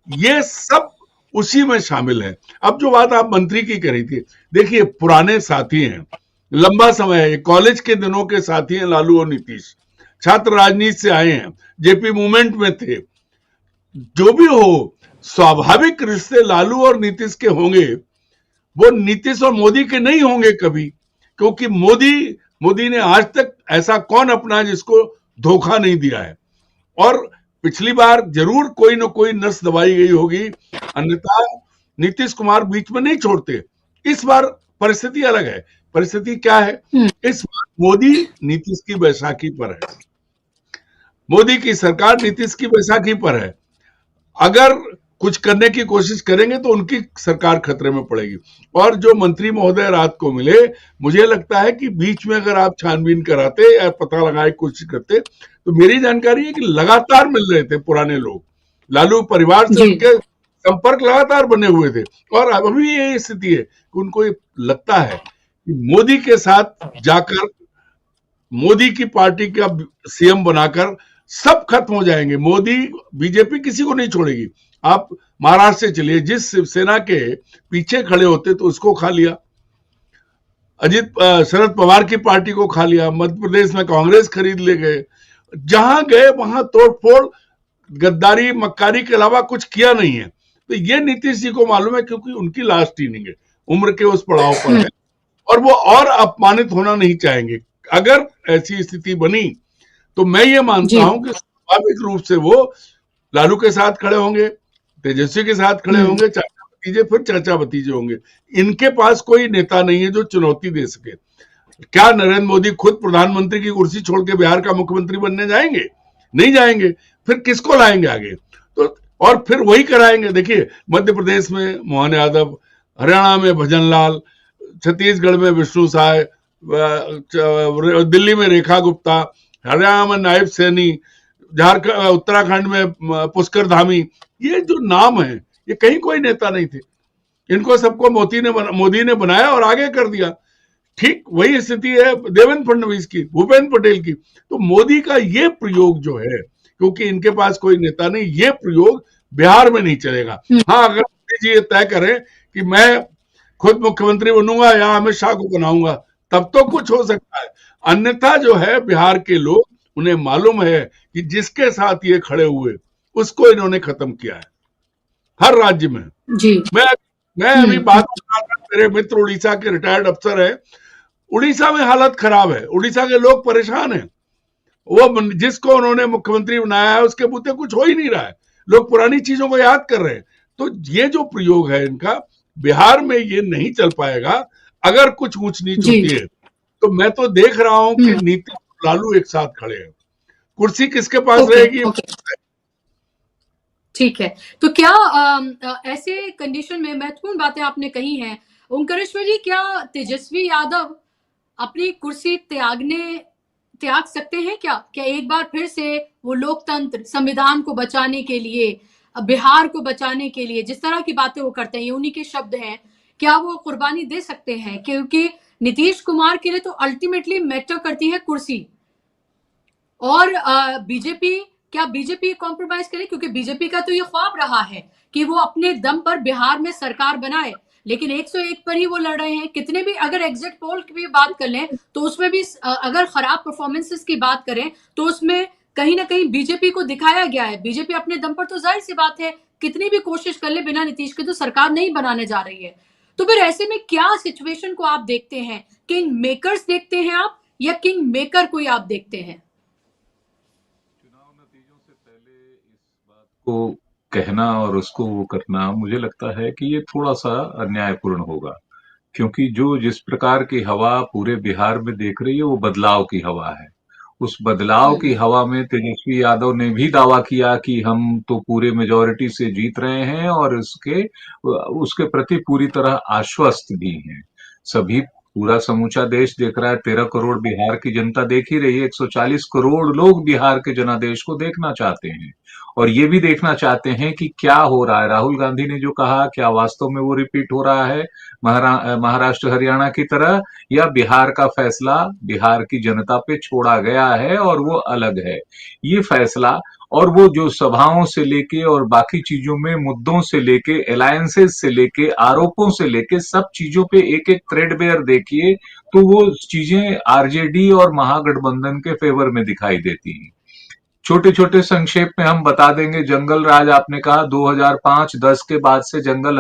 ये सब उसी में शामिल है। अब जो बात आप मंत्री की करी थी, देखिए पुराने साथी हैं, लंबा समय है, कॉलेज के दिनों के साथी हैं लालू और नीतीश, छात्र राजनीति से आए हैं, जेपी मूवमेंट में थे। जो भी हो, स्वाभाविक रिश्ते लालू और नीतीश के होंगे, वो नीतीश और मोदी के नहीं होंगे कभी, क्योंकि मोदी ने आज तक ऐसा कौन अपना जिसको धोखा नहीं दिया है। और पिछली बार जरूर कोई न कोई नस दबाई गई होगी, अन्यथा नीतीश कुमार बीच में नहीं छोड़ते। इस बार परिस्थिति अलग है। परिस्थिति क्या है? इस बार मोदी नीतीश की बैसाखी पर है, मोदी की सरकार नीतीश की बैसाखी पर है। अगर कुछ करने की कोशिश करेंगे तो उनकी सरकार खतरे में पड़ेगी। और जो मंत्री महोदय रात को मिले, मुझे लगता है कि बीच में अगर आप छानबीन कराते या पता लगाने की कोशिश करते, तो मेरी जानकारी है कि लगातार मिल रहे थे पुराने लोग, लालू परिवार से उनके संपर्क लगातार बने हुए थे। और अभी ये स्थिति है कि उनको लगता है कि मोदी के साथ जाकर, मोदी की पार्टी का सीएम बनाकर सब खत्म हो जाएंगे। मोदी, बीजेपी किसी को नहीं छोड़ेगी। आप महाराष्ट्र से चलिए, जिस शिवसेना के पीछे खड़े होते तो उसको खा लिया, शरद पवार की पार्टी को खा लिया, मध्य प्रदेश में कांग्रेस खरीद ले गए, जहां गए वहां तोड़फोड़, गद्दारी, मक्कारी के अलावा कुछ किया नहीं है। तो ये नीतीश जी को मालूम है, क्योंकि उनकी लास्ट इनिंग है, उम्र के उस पड़ाव पर है, और वो और अपमानित होना नहीं चाहेंगे। अगर ऐसी स्थिति बनी तो मैं ये मानता हूं कि स्वाभाविक रूप से वो लालू के साथ खड़े होंगे, तेजस्वी के साथ खड़े होंगे, चाचा भतीजे, फिर चाचा भतीजे होंगे। इनके पास कोई नेता नहीं है जो चुनौती दे सके। क्या नरेंद्र मोदी खुद प्रधानमंत्री की कुर्सी छोड़ के बिहार का मुख्यमंत्री बनने जाएंगे? नहीं जाएंगे। फिर किसको लाएंगे आगे? तो और फिर वही कराएंगे। देखिए, मध्य प्रदेश में मोहन यादव, हरियाणा में भजन लाल, छत्तीसगढ़ में विष्णु साय, दिल्ली में रेखा गुप्ता, हरियाणा में नायब सैनी, झारखंड, उत्तराखंड में पुष्कर धामी, ये जो नाम है, ये कहीं कोई नेता नहीं थे। इनको सबको मोदी ने बनाया और आगे कर दिया। ठीक वही स्थिति है देवेंद्र फडणवीस की, भूपेंद्र पटेल की। तो मोदी का ये प्रयोग जो है, क्योंकि इनके पास कोई नेता नहीं, ये प्रयोग बिहार में नहीं चलेगा। हाँ, अगर मोदी जी ये तय करें कि मैं खुद मुख्यमंत्री बनूंगा या अमित शाह को बनाऊंगा, तब तो कुछ हो सकता है। अन्यथा जो है, बिहार के लोग, उन्हें मालूम है कि जिसके साथ ये खड़े हुए उसको इन्होंने खत्म किया है हर राज्य में। जी। मैं अभी बात कर रहा था, मेरे मित्र उड़ीसा के रिटायर्ड अफसर है, उड़ीसा में हालत खराब है, उड़ीसा के लोग परेशान हैं। वो जिसको उन्होंने मुख्यमंत्री बनाया है उसके बूते कुछ हो ही नहीं रहा है, लोग पुरानी चीजों को याद कर रहे हैं। तो ये जो प्रयोग है इनका, बिहार में ये नहीं चल पाएगा। अगर कुछ ऊंच नीच होती है तो मैं तो देख रहा हूं कि नीतीश और लालू एक साथ खड़े हैं, कुर्सी किसके पास रहेगी। ठीक है, तो क्या ऐसे कंडीशन में महत्वपूर्ण बातें आपने कही हैं ओंकारेश्वर जी, क्या तेजस्वी यादव अपनी कुर्सी त्याग सकते हैं? क्या एक बार फिर से वो लोकतंत्र, संविधान को बचाने के लिए, बिहार को बचाने के लिए जिस तरह की बातें वो करते हैं, ये उन्हीं के शब्द हैं, क्या वो कुर्बानी दे सकते हैं? क्योंकि नीतीश कुमार के लिए तो अल्टीमेटली मैटर करती है कुर्सी, और क्या बीजेपी कॉम्प्रोमाइज करे? क्योंकि बीजेपी का तो ये ख्वाब रहा है कि वो अपने दम पर बिहार में सरकार बनाए, लेकिन 101 पर ही वो लड़ रहे हैं। कितने भी अगर एग्जिट पोल की भी बात कर लें तो उसमें भी अगर खराब परफॉर्मेंसेस की बात करें तो उसमें कहीं ना कहीं बीजेपी को दिखाया गया है। बीजेपी अपने दम पर तो जाहिर सी बात है कितनी भी कोशिश कर ले, बिना नीतीश के तो सरकार नहीं बनाने जा रही है। तो फिर ऐसे में क्या सिचुएशन को आप देखते हैं? किंग मेकर्स देखते हैं आप, या किंग मेकर कोई आप देखते हैं? चुनाव नतीजों से पहले इस बात को कहना और उसको वो करना, मुझे लगता है कि ये थोड़ा सा अन्यायपूर्ण होगा, क्योंकि जो जिस प्रकार की हवा पूरे बिहार में देख रही है वो बदलाव की हवा है। उस बदलाव की हवा में तेजस्वी यादव ने भी दावा किया कि हम तो पूरे मेजॉरिटी से जीत रहे हैं, और उसके प्रति पूरी तरह आश्वस्त भी हैं। सभी, पूरा समूचा देश देख रहा है, 13 करोड़ बिहार की जनता देख ही रही है, 140 करोड़ लोग बिहार के जनादेश को देखना चाहते हैं। और ये भी देखना चाहते हैं कि क्या हो रहा है। राहुल गांधी ने जो कहा, क्या वास्तव में वो रिपीट हो रहा है महाराष्ट्र हरियाणा की तरह, या बिहार का फैसला बिहार की जनता पे छोड़ा गया है और वो अलग है। ये फैसला और वो जो सभाओं से लेके और बाकी चीजों में मुद्दों से लेके, अलायंसेस से लेके, आरोपों से लेके, सब चीजों पे एक एक थ्रेडबेयर देखिए तो वो चीजें आरजेडी और महागठबंधन के फेवर में दिखाई देती हैं। छोटे छोटे संक्षेप में हम बता देंगे। जंगल राज आपने कहा 2005-10 के बाद से जंगल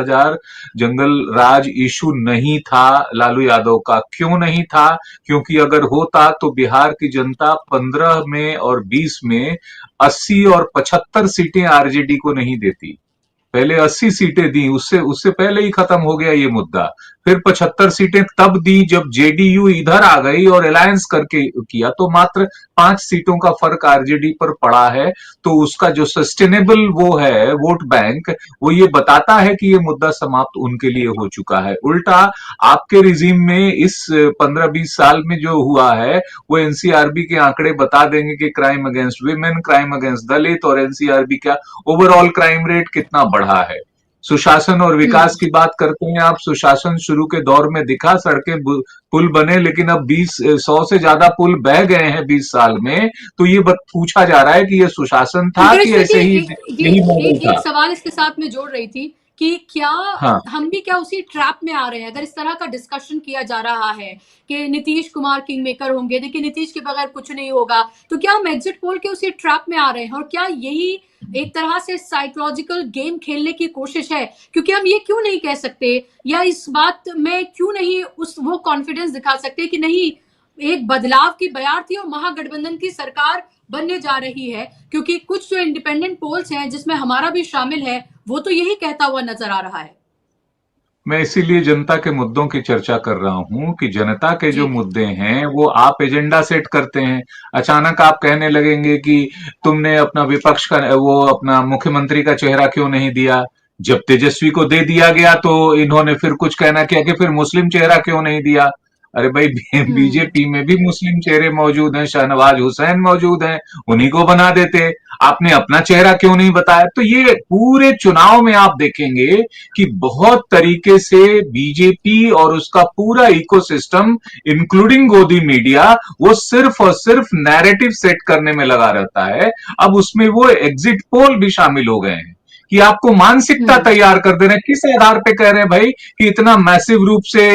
राज इशू नहीं था लालू यादव का। क्यों नहीं था? क्योंकि अगर होता तो बिहार की जनता 15 में और 20 में 80 और 75 सीटें आरजेडी को नहीं देती। पहले 80 सीटें दी, उससे उससे पहले ही खत्म हो गया ये मुद्दा। फिर 75 सीटें तब दी जब जेडीयू इधर आ गई और अलायंस करके किया, तो मात्र 5 सीटों का फर्क आरजेडी पर पड़ा है। तो उसका जो सस्टेनेबल वो है वोट बैंक, वो ये बताता है कि ये मुद्दा समाप्त उनके लिए हो चुका है। उल्टा आपके रिजीम में इस 15-20 साल में जो हुआ है वो एनसीआरबी के आंकड़े बता देंगे कि crime against women, crime against Dalit और एनसीआरबी क्या ओवरऑल क्राइम रेट कितना बढ़ा है। सुशासन और विकास की बात करते हैं आप। सुशासन शुरू के दौर में दिखा, सड़कें पुल बने, लेकिन अब 100 से ज्यादा पुल बह गए हैं 20 साल में। तो ये पूछा जा रहा है कि ये सुशासन था कि ऐसे ही यही मॉडल था। एक सवाल इसके साथ में जोड़ रही थी कि क्या हाँ, हम भी क्या उसी ट्रैप में आ रहे हैं? अगर इस तरह का डिस्कशन किया जा रहा है कि नीतीश कुमार किंग मेकर होंगे, देखिए नीतीश के बगैर कुछ नहीं होगा, तो क्या हम एग्जिट पोल के उसी ट्रैप में आ रहे हैं? और क्या यही एक तरह से साइकोलॉजिकल गेम खेलने की कोशिश है? क्योंकि हम ये क्यों नहीं कह सकते, या इस बात में क्यों नहीं वो कॉन्फिडेंस दिखा सकते कि नहीं, एक बदलाव की बयार थी और महागठबंधन की सरकार बनने जा रही है? क्योंकि कुछ जो इंडिपेंडेंट पोल्स हैं जिसमें हमारा भी शामिल है, वो तो यही कहता हुआ नजर आ रहा है। मैं इसीलिए जनता के मुद्दों की चर्चा कर रहा हूं कि जनता के जो मुद्दे हैं वो आप एजेंडा सेट करते हैं। अचानक आप कहने लगेंगे कि तुमने अपना विपक्ष का वो अपना मुख्यमंत्री का चेहरा क्यों नहीं दिया। जब तेजस्वी को दे दिया गया तो इन्होंने फिर कुछ कहना किया कि फिर मुस्लिम चेहरा क्यों नहीं दिया। अरे भाई, बीजेपी में भी मुस्लिम चेहरे मौजूद हैं, शहनवाज हुसैन मौजूद हैं, उन्हीं को बना देते। आपने अपना चेहरा क्यों नहीं बताया? तो ये पूरे चुनाव में आप देखेंगे कि बहुत तरीके से बीजेपी और उसका पूरा इकोसिस्टम इंक्लूडिंग गोदी मीडिया वो सिर्फ और सिर्फ नैरेटिव सेट करने में लगा रहता है। अब उसमें वो एग्जिट पोल भी शामिल हो गए हैं कि आपको मानसिकता तैयार कर दे रहे हैं। किस आधार पे कह रहे हैं भाई कि इतना मैसिव रूप से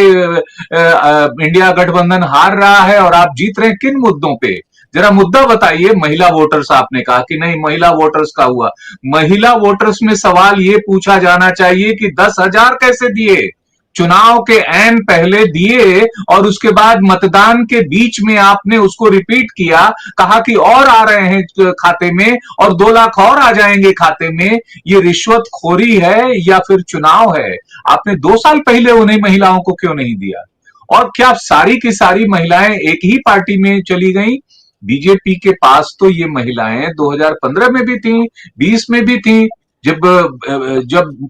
इंडिया गठबंधन हार रहा है और आप जीत रहे हैं? किन मुद्दों पे? जरा मुद्दा बताइए। महिला वोटर्स आपने कहा कि नहीं, महिला वोटर्स का हुआ। महिला वोटर्स में सवाल ये पूछा जाना चाहिए कि 10,000 कैसे दिए? चुनाव के ऐन पहले दिए और उसके बाद मतदान के बीच में आपने उसको रिपीट किया, कहा कि और आ रहे हैं खाते में और 2 लाख और आ जाएंगे खाते में। ये रिश्वतखोरी है या फिर चुनाव है? आपने 2 साल पहले उन्हीं महिलाओं को क्यों नहीं दिया? और क्या सारी की सारी महिलाएं एक ही पार्टी में चली गई? बीजेपी के पास तो ये महिलाएं 2015 में भी थी, 20 में भी थी। जब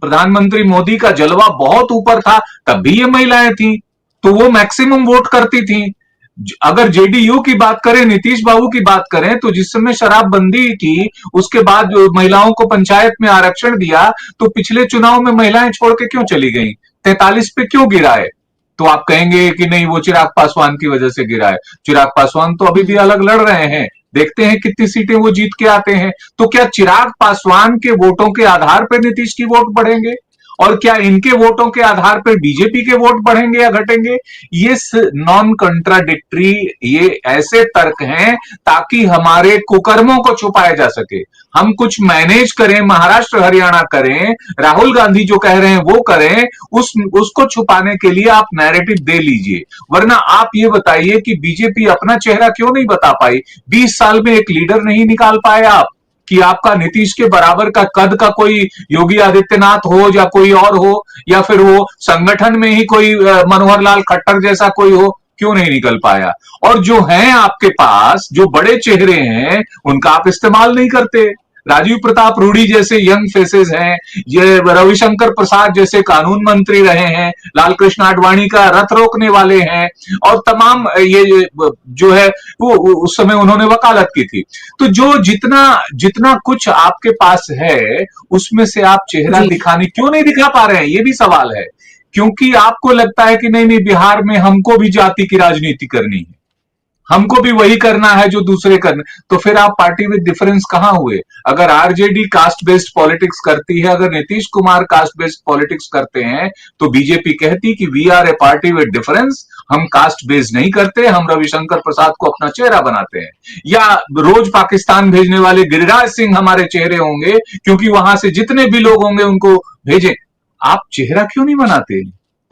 प्रधानमंत्री मोदी का जलवा बहुत ऊपर था तब भी ये महिलाएं थी, तो वो मैक्सिमम वोट करती थी। अगर जेडीयू की बात करें, नीतीश बाबू की बात करें, तो जिस समय शराबबंदी की उसके बाद जो महिलाओं को पंचायत में आरक्षण दिया, तो पिछले चुनाव में महिलाएं छोड़ के क्यों चली गई? 43 पे क्यों गिराए? तो आप कहेंगे कि नहीं, वो चिराग पासवान की वजह से गिरा है। चिराग पासवान तो अभी भी अलग लड़ रहे हैं, देखते हैं कितनी सीटें वो जीत के आते हैं। तो क्या चिराग पासवान के वोटों के आधार पर नीतीश की वोट बढ़ेंगे? और क्या इनके वोटों के आधार पर बीजेपी के वोट बढ़ेंगे या घटेंगे? ये नॉन कंट्राडिक्टरी, ये ऐसे तर्क हैं ताकि हमारे कुकर्मों को छुपाया जा सके। हम कुछ मैनेज करें, महाराष्ट्र हरियाणा करें, राहुल गांधी जो कह रहे हैं वो करें, उसको छुपाने के लिए आप नैरेटिव दे लीजिए। वरना आप ये बताइए कि बीजेपी अपना चेहरा क्यों नहीं बता पाई? 20 साल में एक लीडर नहीं निकाल पाए आप कि आपका नीतीश के बराबर का कद का कोई योगी आदित्यनाथ हो या कोई और हो, या फिर वो संगठन में ही कोई मनोहर लाल खट्टर जैसा कोई हो? क्यों नहीं निकल पाया? और जो हैं आपके पास, जो बड़े चेहरे हैं, उनका आप इस्तेमाल नहीं करते। राजीव प्रताप रूडी जैसे यंग फेसेस हैं, ये रविशंकर प्रसाद जैसे कानून मंत्री रहे हैं, लालकृष्ण आडवाणी का रथ रोकने वाले हैं, और तमाम ये जो है वो उस समय उन्होंने वकालत की थी। तो जो जितना जितना कुछ आपके पास है उसमें से आप चेहरा जी दिखाने क्यों नहीं दिखा पा रहे हैं, ये भी सवाल है। क्योंकि आपको लगता है कि नहीं नहीं, बिहार में हमको भी जाति की राजनीति करनी है, हमको भी वही करना है जो दूसरे करने, तो फिर आप पार्टी विद डिफरेंस कहां हुए? अगर आरजेडी कास्ट बेस्ड पॉलिटिक्स करती है, अगर Nitish Kumar caste based politics करते हैं, तो बीजेपी कहती कि we are a party with difference, हम कास्ट बेस्ड नहीं करते, हम रविशंकर प्रसाद को अपना चेहरा बनाते हैं। या रोज पाकिस्तान भेजने वाले गिरिराज सिंह हमारे चेहरे होंगे, क्योंकि वहां से जितने भी लोग होंगे उनको भेजें। आप चेहरा क्यों नहीं बनाते?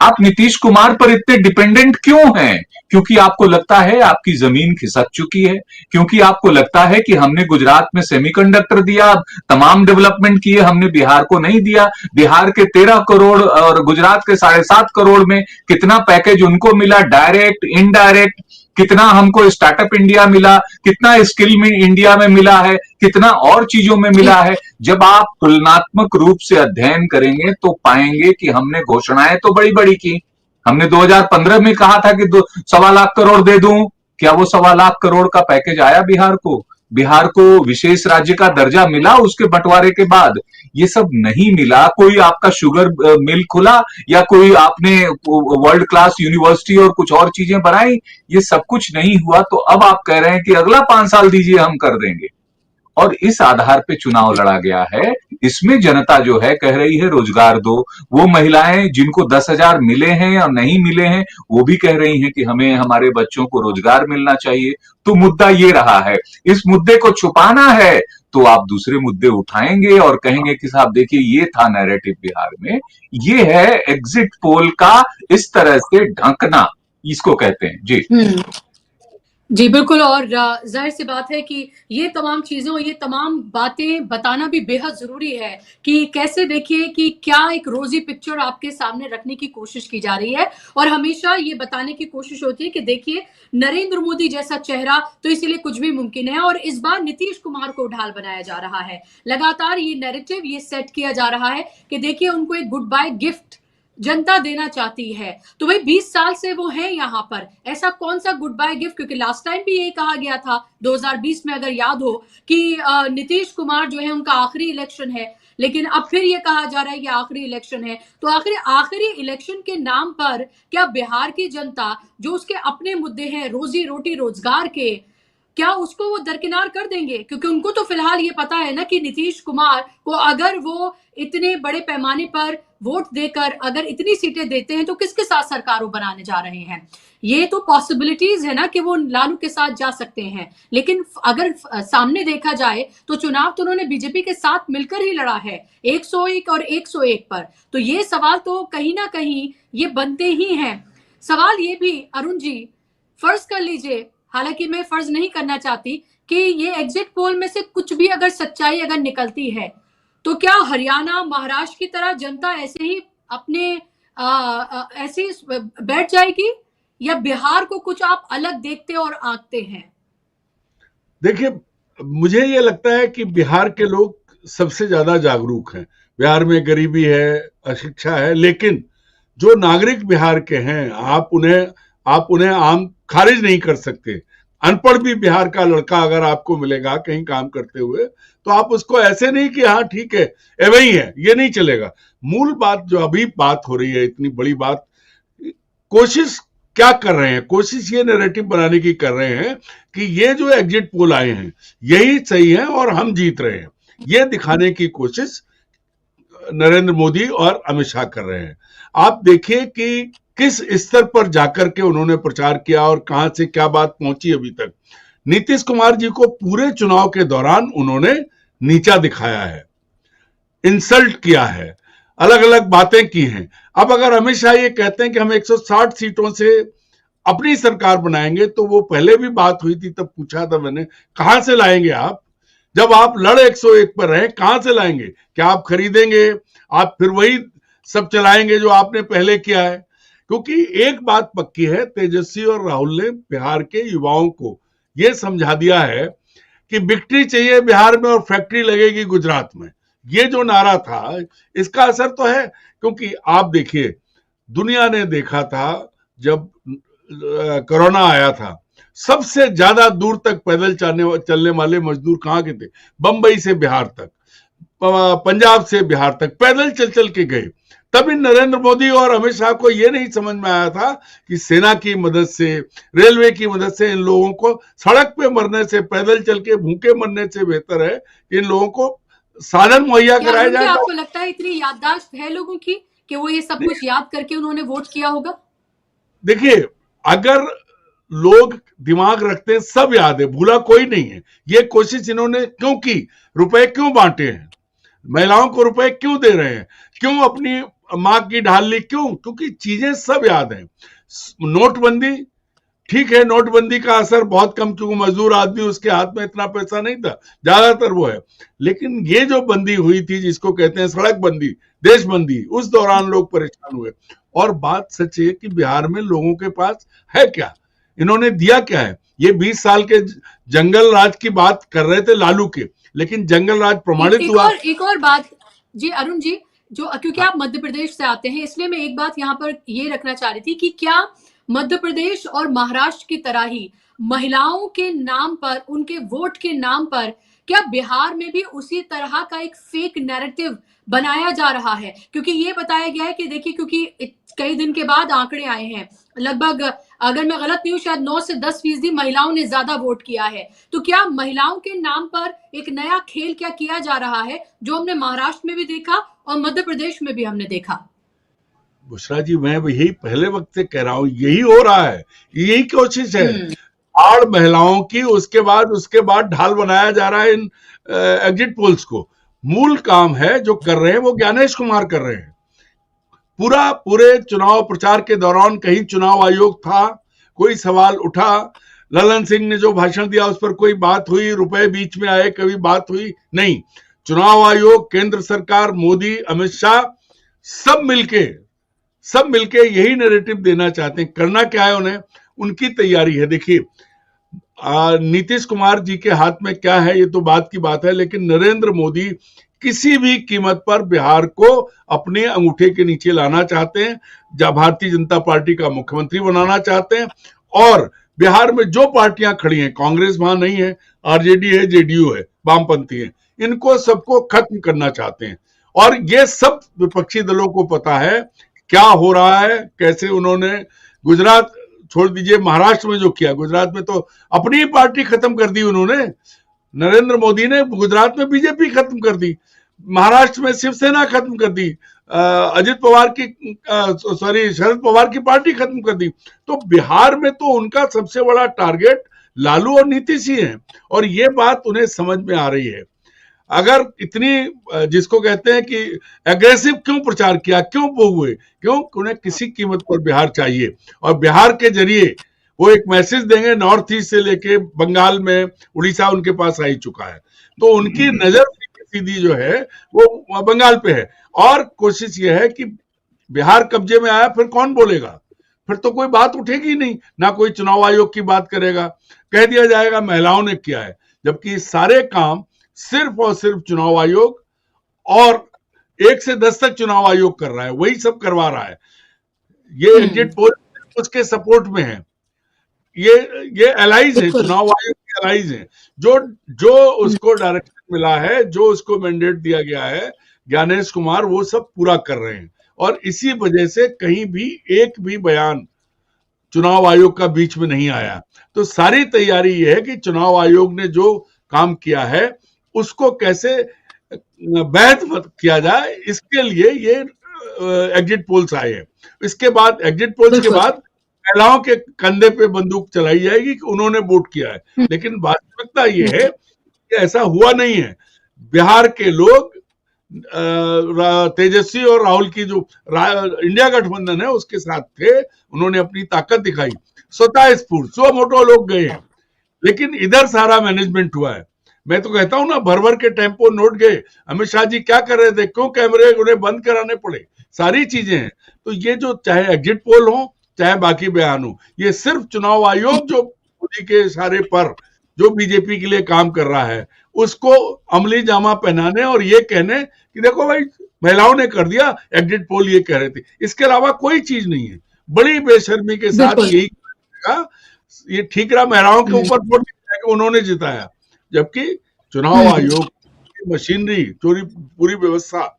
आप नीतीश कुमार पर इतने डिपेंडेंट क्यों हैं? क्योंकि आपको लगता है आपकी जमीन खिसक चुकी है, क्योंकि आपको लगता है कि हमने गुजरात में सेमीकंडक्टर दिया, तमाम डेवलपमेंट किए, हमने बिहार को नहीं दिया। बिहार के 13 करोड़ और गुजरात के 7.5 करोड़ में कितना पैकेज उनको मिला, डायरेक्ट इनडायरेक्ट, कितना हमको स्टार्टअप इंडिया मिला, कितना स्किल में इंडिया में मिला है, कितना और चीजों में मिला है। जब आप तुलनात्मक रूप से अध्ययन करेंगे तो पाएंगे कि हमने घोषणाएं तो बड़ी बड़ी की। हमने 2015 में कहा था कि 1.25 लाख करोड़ दे दूं, क्या वो 1.25 लाख करोड़ का पैकेज आया बिहार को? बिहार को विशेष राज्य का दर्जा मिला उसके बंटवारे के बाद? ये सब नहीं मिला। कोई आपका शुगर मिल खुला, या कोई आपने वर्ल्ड क्लास यूनिवर्सिटी और कुछ और चीजें बनाई, ये सब कुछ नहीं हुआ। तो अब आप कह रहे हैं कि अगला 5 साल दीजिए, हम कर देंगे, और इस आधार पे चुनाव लड़ा गया है। इसमें जनता जो है कह रही है रोजगार दो। वो महिलाएं जिनको 10,000 मिले हैं या नहीं मिले हैं, वो भी कह रही हैं कि हमें हमारे बच्चों को रोजगार मिलना चाहिए। तो मुद्दा ये रहा है। इस मुद्दे को छुपाना है तो आप दूसरे मुद्दे उठाएंगे और कहेंगे कि साहब देखिए ये था नैरेटिव बिहार में। ये है एग्जिट पोल का इस तरह से ढंकना, इसको कहते हैं। जी जी बिल्कुल। और जाहिर सी बात है कि ये तमाम चीजें और ये तमाम बातें बताना भी बेहद जरूरी है कि कैसे देखिए कि क्या एक रोजी पिक्चर आपके सामने रखने की कोशिश की जा रही है, और हमेशा ये बताने की कोशिश होती है कि देखिए नरेंद्र मोदी जैसा चेहरा, तो इसीलिए कुछ भी मुमकिन है। और इस बार नीतीश कुमार को ढाल बनाया जा रहा है। लगातार ये नैरेटिव ये सेट किया जा रहा है कि देखिए उनको एक गुड बाय गिफ्ट जनता देना चाहती है। तो भाई 20 साल से वो है यहाँ पर, ऐसा कौन सा गुड बाय गिफ्ट? क्योंकि लास्ट टाइम भी यही कहा गया था 2020 में, अगर याद हो, कि नीतीश कुमार जो है उनका आखिरी इलेक्शन है, लेकिन अब फिर ये कहा जा रहा है कि आखिरी इलेक्शन है। तो आखिरी इलेक्शन के नाम पर क्या बिहार की जनता जो उसके अपने मुद्दे हैं रोजी रोटी रोजगार के, क्या उसको वो दरकिनार कर देंगे? क्योंकि उनको तो फिलहाल ये पता है ना कि नीतीश कुमार को अगर वो इतने बड़े पैमाने पर वोट देकर अगर इतनी सीटें देते हैं तो किसके साथ सरकार वो बनाने जा रहे हैं। ये तो पॉसिबिलिटीज है ना कि वो लालू के साथ जा सकते हैं, लेकिन अगर सामने देखा जाए तो चुनाव तो उन्होंने बीजेपी के साथ मिलकर ही लड़ा है, 101 और 101 पर। तो ये सवाल तो कहीं ना कहीं ये बनते ही हैं। सवाल ये भी अरुण जी, फर्ज कर लीजिए, हालांकि मैं फर्ज नहीं करना चाहती, कि ये एग्जिट पोल में से कुछ भी अगर सच्चाई अगर निकलती है, तो क्या हरियाणा महाराष्ट्र की तरह जनता ऐसे ही अपने ऐसे ही बैठ जाएगी, या बिहार को कुछ आप अलग देखते और आंकते हैं? देखिए, मुझे ये लगता है कि बिहार के लोग सबसे ज्यादा जागरूक हैं। बिहार में गरीबी है, अशिक्षा है, लेकिन जो नागरिक बिहार के हैं, आप उन्हें आम खारिज नहीं कर सकते। अनपढ़ भी बिहार का लड़का अगर आपको मिलेगा कहीं काम करते हुए, तो आप उसको ऐसे नहीं कि हाँ ठीक है एवं ही है, ये नहीं चलेगा। मूल बात जो अभी बात हो रही है, इतनी बड़ी बात, कोशिश क्या कर रहे हैं? कोशिश ये नैरेटिव बनाने की कर रहे हैं कि ये जो एग्जिट पोल आए हैं यही सही है और हम जीत रहे हैं। ये दिखाने की कोशिश नरेंद्र मोदी और अमित शाह कर रहे हैं। आप देखिए कि किस स्तर पर जाकर के उन्होंने प्रचार किया और कहां से क्या बात पहुंची अभी तक। नीतीश कुमार जी को पूरे चुनाव के दौरान उन्होंने नीचा दिखाया है, इंसल्ट किया है, अलग अलग बातें की हैं। अब अगर अमित शाह ये कहते हैं कि हम 160 सीटों से अपनी सरकार बनाएंगे, तो वो पहले भी बात हुई थी, तब पूछा था मैंने, कहां से लाएंगे आप? जब आप लड़ 101 पर रहे, कहां से लाएंगे? क्या आप खरीदेंगे? आप फिर वही सब चलाएंगे जो आपने पहले किया है? क्योंकि एक बात पक्की है, तेजस्वी और राहुल ने बिहार के युवाओं को यह समझा दिया है कि विक्ट्री चाहिए बिहार में और फैक्ट्री लगेगी गुजरात में। ये जो नारा था, इसका असर तो है, क्योंकि आप देखिए, दुनिया ने देखा था जब कोरोना आया था, सबसे ज्यादा दूर तक पैदल चलने वाले मजदूर कहाँ के थे? बंबई से बिहार तक, पंजाब से बिहार तक पैदल चल चल के गए। तभी नरेंद्र मोदी और अमित शाह को यह नहीं समझ में आया था कि सेना की मदद से, रेलवे की मदद से इन लोगों को सड़क पे मरने से, पैदल चल के भूखे मरने से बेहतर है कि इन लोगों को साधन मुहैया कराया जाए। आपको लगता है इतनी याददाश्त है लोगों की कि वो ये सब कुछ याद करके उन्होंने वोट किया होगा? देखिए, अगर लोग दिमाग रखते हैं, सब याद है, भूला कोई नहीं है। ये कोशिश इन्होंने क्यों की? रुपए क्यों बांटे हैं? महिलाओं को रुपए क्यों दे रहे हैं? क्यों अपनी मां की ढाल ली? क्यों? क्योंकि चीजें सब याद हैं। नोटबंदी, ठीक है, नोटबंदी का असर बहुत कम, क्योंकि मजदूर आदमी, उसके हाथ में इतना पैसा नहीं था, ज्यादातर वो है। लेकिन ये जो बंदी हुई थी, जिसको कहते हैं सड़क बंदी, देश बंदी, उस दौरान लोग परेशान हुए। और बात सच है कि बिहार में लोगों के पास है क्या? इन्होंने दिया क्या है? ये 20 साल के जंगल राज की बात कर रहे थे लालू के, लेकिन जंगल राज प्रमाणित हुआ। एक और बात जी, अरुण जी, जो क्योंकि आप मध्य प्रदेश से आते हैं, इसलिए मैं एक बात यहाँ पर ये रखना चाह रही थी कि क्या मध्य प्रदेश और महाराष्ट्र की तरह ही महिलाओं के नाम पर, उनके वोट के नाम पर, क्या बिहार में भी उसी तरह का एक फेक नैरेटिव बनाया जा रहा है? क्योंकि ये बताया गया है कि देखिए, क्योंकि कई दिन के बाद आंकड़े आए हैं, लगभग, अगर मैं गलत नहीं हूं, शायद 9 से 10% महिलाओं ने ज्यादा वोट किया है। तो क्या महिलाओं के नाम पर एक नया खेल क्या किया जा रहा है, जो हमने महाराष्ट्र में भी देखा और मध्य प्रदेश में भी हमने देखा? बुशरा जी, मैं यही पहले वक्त से कह रहा हूं, यही हो रहा है, यही कोशिश है आड़ महिलाओं की। उसके बाद ढाल बनाया जा रहा है इन एग्जिट पोल्स को। मूल काम है जो कर रहे हैं वो ज्ञानेश कुमार कर रहे हैं। पूरे चुनाव प्रचार के दौरान कहीं चुनाव आयोग था, कोई सवाल उठा, ललन सिंह ने जो भाषण दिया उस पर कोई बात हुई, रुपए बीच में आए, कभी बात हुई नहीं। चुनाव आयोग, केंद्र सरकार, मोदी, अमित शाह, सब मिलके यही नैरेटिव देना चाहते हैं। करना क्या है उन्हें? उनकी तैयारी है। देखिए, नीतीश कुमार जी के हाथ में क्या है ये तो बात की बात है, लेकिन नरेंद्र मोदी किसी भी कीमत पर बिहार को अपने अंगूठे के नीचे लाना चाहते हैं, जब भारतीय जनता पार्टी का मुख्यमंत्री बनाना चाहते हैं। और बिहार में जो पार्टियां खड़ी हैं, कांग्रेस वहां नहीं है, आरजेडी है, जेडीयू है, वामपंथी है, इनको सबको खत्म करना चाहते हैं। और ये सब विपक्षी दलों को पता है क्या हो रहा है, कैसे उन्होंने गुजरात, छोड़ दीजिए महाराष्ट्र में जो किया, गुजरात में तो अपनी ही पार्टी खत्म कर दी उन्होंने। नरेंद्र मोदी ने गुजरात में बीजेपी खत्म कर दी, महाराष्ट्र में शिवसेना खत्म कर दी, शरद पवार की पार्टी खत्म कर दी। तो बिहार में तो उनका सबसे बड़ा टारगेट लालू और नीतीश ही है, और ये बात उन्हें समझ में आ रही है। अगर इतनी, जिसको कहते हैं कि एग्रेसिव क्यों प्रचार किया, क्यों वो हुए, क्यों? उन्हें किसी कीमत पर बिहार चाहिए, और बिहार के जरिए वो एक मैसेज देंगे। नॉर्थ ईस्ट से लेके बंगाल में, उड़ीसा उनके पास आ ही चुका है, तो उनकी नजर सीधी जो है वो बंगाल पे है। और कोशिश ये है कि बिहार कब्जे में आया, फिर कौन बोलेगा? फिर तो कोई बात उठेगी नहीं, ना कोई चुनाव आयोग की बात करेगा, कह दिया जाएगा महिलाओं ने किया है। जबकि सारे काम सिर्फ और सिर्फ चुनाव आयोग, और 1 से 10 तक चुनाव आयोग कर रहा है, वही सब करवा रहा है। ये एग्जिट पोल उसके सपोर्ट में है, ये एलाइज है, चुनाव आयोग के एलाइज है। जो उसको डायरेक्शन मिला है, जो उसको मैंडेट दिया गया है, ज्ञानेश कुमार, वो सब पूरा कर रहे हैं। और इसी वजह से कहीं भी एक भी बयान चुनाव आयोग का बीच में नहीं आया। तो सारी तैयारी ये है कि चुनाव आयोग ने जो काम किया है उसको कैसे वैध किया जाए, इसके लिए ये एग्जिट पोल्स आए हैं। इसके बाद, एग्जिट पोल्स के बाद महिलाओं के कंधे पे बंदूक चलाई जाएगी कि उन्होंने वोट किया है। लेकिन वास्तविकता ये है कि ऐसा हुआ नहीं है। बिहार के लोग तेजस्वी और राहुल की जो इंडिया गठबंधन है उसके साथ थे, उन्होंने अपनी ताकत दिखाई, स्वतः स्फूर्त, सो मोटो लोग गए हैं। लेकिन इधर सारा मैनेजमेंट हुआ है। मैं तो कहता हूं ना, भर भर के टेम्पो नोट गए। अमित शाह जी क्या कर रहे थे, क्यों कैमरे उन्हें बंद कराने पड़े, सारी चीजें हैं। तो ये जो चाहे एग्जिट पोल हो चाहे बाकी बयान हो, ये सिर्फ चुनाव आयोग जो मोदी के इशारे पर जो बीजेपी के लिए काम कर रहा है, उसको अमली जामा पहनाने और ये कहने कि देखो भाई महिलाओं ने कर दिया, एग्जिट पोल ये कह रहे थे, इसके अलावा कोई चीज नहीं है। बड़ी बेशर्मी के साथ बिल्कुल। यही कहा, ये ठीक रहा, महिलाओं के ऊपर वोट नहीं कि उन्होंने जिताया, जबकि चुनाव आयोग की मशीनरी चोरी पूरी व्यवस्था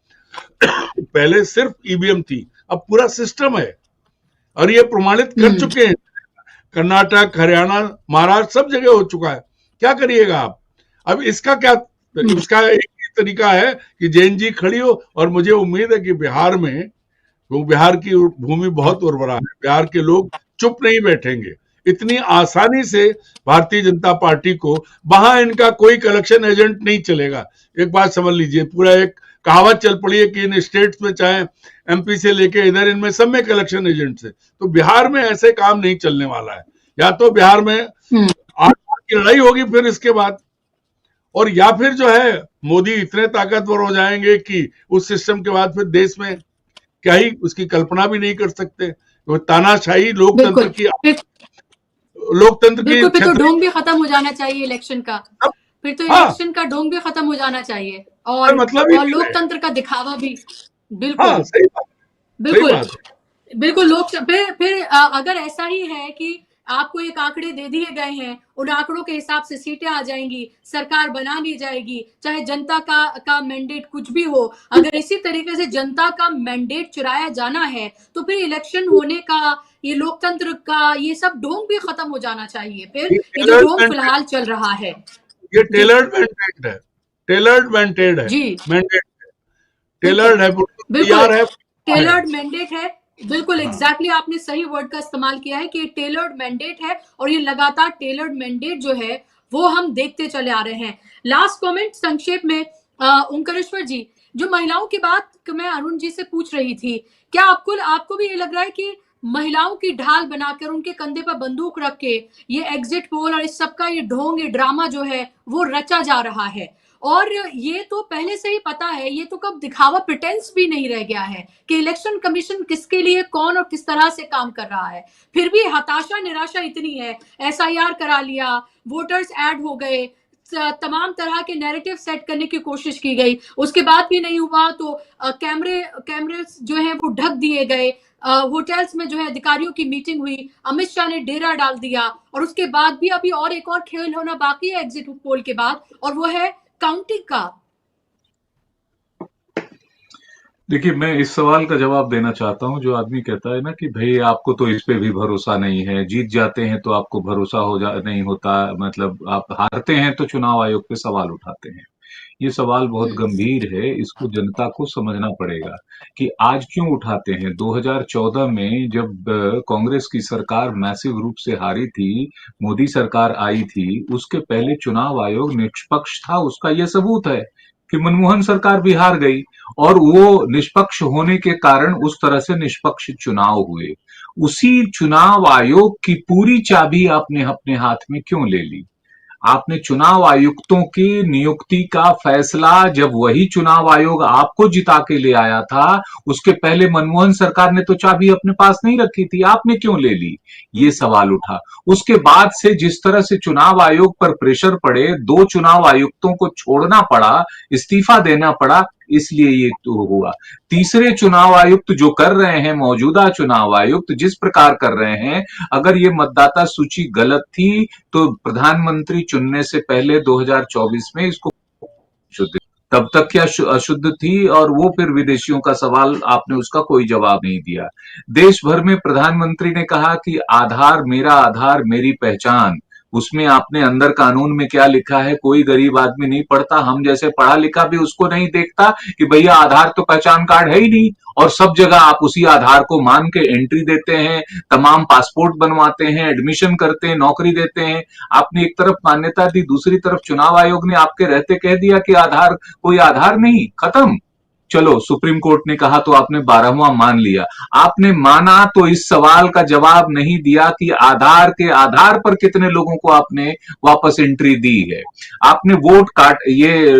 पहले सिर्फ ईवीएम थी, अब पूरा सिस्टम है और ये प्रमाणित कर चुके हैं। कर्नाटक, हरियाणा, महाराष्ट्र सब जगह हो चुका है। क्या करिएगा आप? अब इसका क्या, इसका एक ही तरीका है कि जैन जी खड़ी हो, और मुझे उम्मीद है कि बिहार में, तो बिहार की भूमि बहुत उर्वरा है, बिहार के लोग चुप नहीं बैठेंगे। इतनी आसानी से भारतीय जनता पार्टी को, वहां इनका कोई कलेक्शन एजेंट नहीं चलेगा। एक बात समझ लीजिए, पूरा एक कहावत चल पड़ी है कि इन स्टेट्स में, चाहे एमपी से लेके इधर, इनमें सब में कलेक्शन एजेंट्स है। तो बिहार में ऐसे काम नहीं चलने वाला है। या तो बिहार में 8 साल की लड़ाई होगी फिर इसके बाद, और या फिर जो है मोदी इतने ताकतवर हो जाएंगे कि उस सिस्टम के बाद फिर देश में क्या ही उसकी कल्पना भी नहीं कर सकते। तो तानाशाही लोकतंत्र की बिल्कुल, फिर तो ढोंग भी खत्म हो जाना चाहिए इलेक्शन का। फिर तो इलेक्शन का ढोंग भी खत्म हो जाना चाहिए, और मतलब और लोकतंत्र का दिखावा भी। बिल्कुल। हाँ, सही बात, बिल्कुल, सही बात। बिल्कुल। फिर अगर ऐसा ही है कि आपको एक आंकड़े दे दिए गए हैं, उन आंकड़ों के हिसाब से सीटें आ जाएंगी, सरकार बना ली जाएगी, चाहे जनता का मैंडेट कुछ भी हो। अगर इसी तरीके से जनता का मैंडेट चुराया जाना है, तो फिर इलेक्शन होने का, ये लोकतंत्र का ये सब ढोंग भी खत्म हो जाना चाहिए। फिर ये जो ढोंग फिलहाल चल रहा है, ये टेलर्ड मैंडेट है, टेलर्ड मैंडेट है जी, मैंडेट टेलर्ड है, बिल्कुल टेलर्ड मैंडेट है। बिल्कुल एग्जैक्टली आपने सही वर्ड का इस्तेमाल किया है कि टेलर्ड मैंडेट है, और ये लगातार टेलर्ड मैंडेट जो है वो हम देखते चले आ रहे हैं। लास्ट कमेंट संक्षेप में, ओंकारेश्वर जी, जो महिलाओं की बात मैं अरुण जी से पूछ रही थी, क्या आपको भी ये लग रहा है कि महिलाओं की ढाल बनाकर उनके कंधे पर बंदूक रख के ये एग्जिट पोल और इस सबका ये ढोंग, ये ड्रामा जो है वो रचा जा रहा है? और ये तो पहले से ही पता है, ये तो कब दिखावा, प्रिटेंस भी नहीं रह गया है कि इलेक्शन कमीशन किसके लिए, कौन और किस तरह से काम कर रहा है। फिर भी हताशा, निराशा इतनी है, एसआईआर करा लिया, वोटर्स ऐड हो गए, तमाम तरह के नैरेटिव सेट करने की कोशिश की गई, उसके बाद भी नहीं हुआ तो कैमरे जो है वो ढक दिए गए, होटल्स में जो है अधिकारियों की मीटिंग हुई, अमित शाह ने डेरा डाल दिया, और उसके बाद भी अभी और एक और खेल होना बाकी है एग्जिट पोल के बाद, और वो है काउंटिंग का। देखिए, मैं इस सवाल का जवाब देना चाहता हूं। जो आदमी कहता है ना कि भाई आपको तो इस पे भी भरोसा नहीं है, जीत जाते हैं तो आपको भरोसा नहीं होता, मतलब आप हारते हैं तो चुनाव आयोग पे सवाल उठाते हैं। ये सवाल बहुत गंभीर है, इसको जनता को समझना पड़ेगा कि आज क्यों उठाते हैं। 2014 में जब कांग्रेस की सरकार मैसिव रूप से हारी थी, मोदी सरकार आई थी, उसके पहले चुनाव आयोग निष्पक्ष था, उसका यह सबूत है कि मनमोहन सरकार भी हार गई, और वो निष्पक्ष होने के कारण उस तरह से निष्पक्ष चुनाव हुए। उसी चुनाव आयोग की पूरी चाबी आपने अपने हाथ में क्यों ले ली? आपने चुनाव आयुक्तों की नियुक्ति का फैसला, जब वही चुनाव आयोग आपको जिता के ले आया था, उसके पहले मनमोहन सरकार ने तो चाबी अपने पास नहीं रखी थी, आपने क्यों ले ली? ये सवाल उठा। उसके बाद से जिस तरह से चुनाव आयोग पर प्रेशर पड़े, 2 चुनाव आयुक्तों को छोड़ना पड़ा, इस्तीफा देना पड़ा, इसलिए ये तो हुआ। तीसरे चुनाव आयुक्त जो कर रहे हैं, मौजूदा चुनाव आयुक्त जिस प्रकार कर रहे हैं, अगर ये मतदाता सूची गलत थी तो प्रधानमंत्री चुनने से पहले 2024 में इसको शुद्ध, तब तक क्या अशुद्ध थी? और वो फिर विदेशियों का सवाल, आपने उसका कोई जवाब नहीं दिया। देश भर में प्रधानमंत्री ने कहा कि आधार मेरा आधार मेरी पहचान, उसमें आपने अंदर कानून में क्या लिखा है कोई गरीब आदमी नहीं पढ़ता, हम जैसे पढ़ा लिखा भी उसको नहीं देखता कि भैया आधार तो पहचान कार्ड है ही नहीं, और सब जगह आप उसी आधार को मान के एंट्री देते हैं, तमाम पासपोर्ट बनवाते हैं, एडमिशन करते हैं, नौकरी देते हैं। आपने एक तरफ मान्यता दी, दूसरी तरफ चुनाव आयोग ने आपके रहते कह दिया कि आधार, कोई आधार नहीं, खत्म। चलो सुप्रीम कोर्ट ने कहा तो आपने 12वां मान लिया। आपने माना तो इस सवाल का जवाब नहीं दिया कि आधार के आधार पर कितने लोगों को आपने वापस एंट्री दी है। आपने वोट काट, ये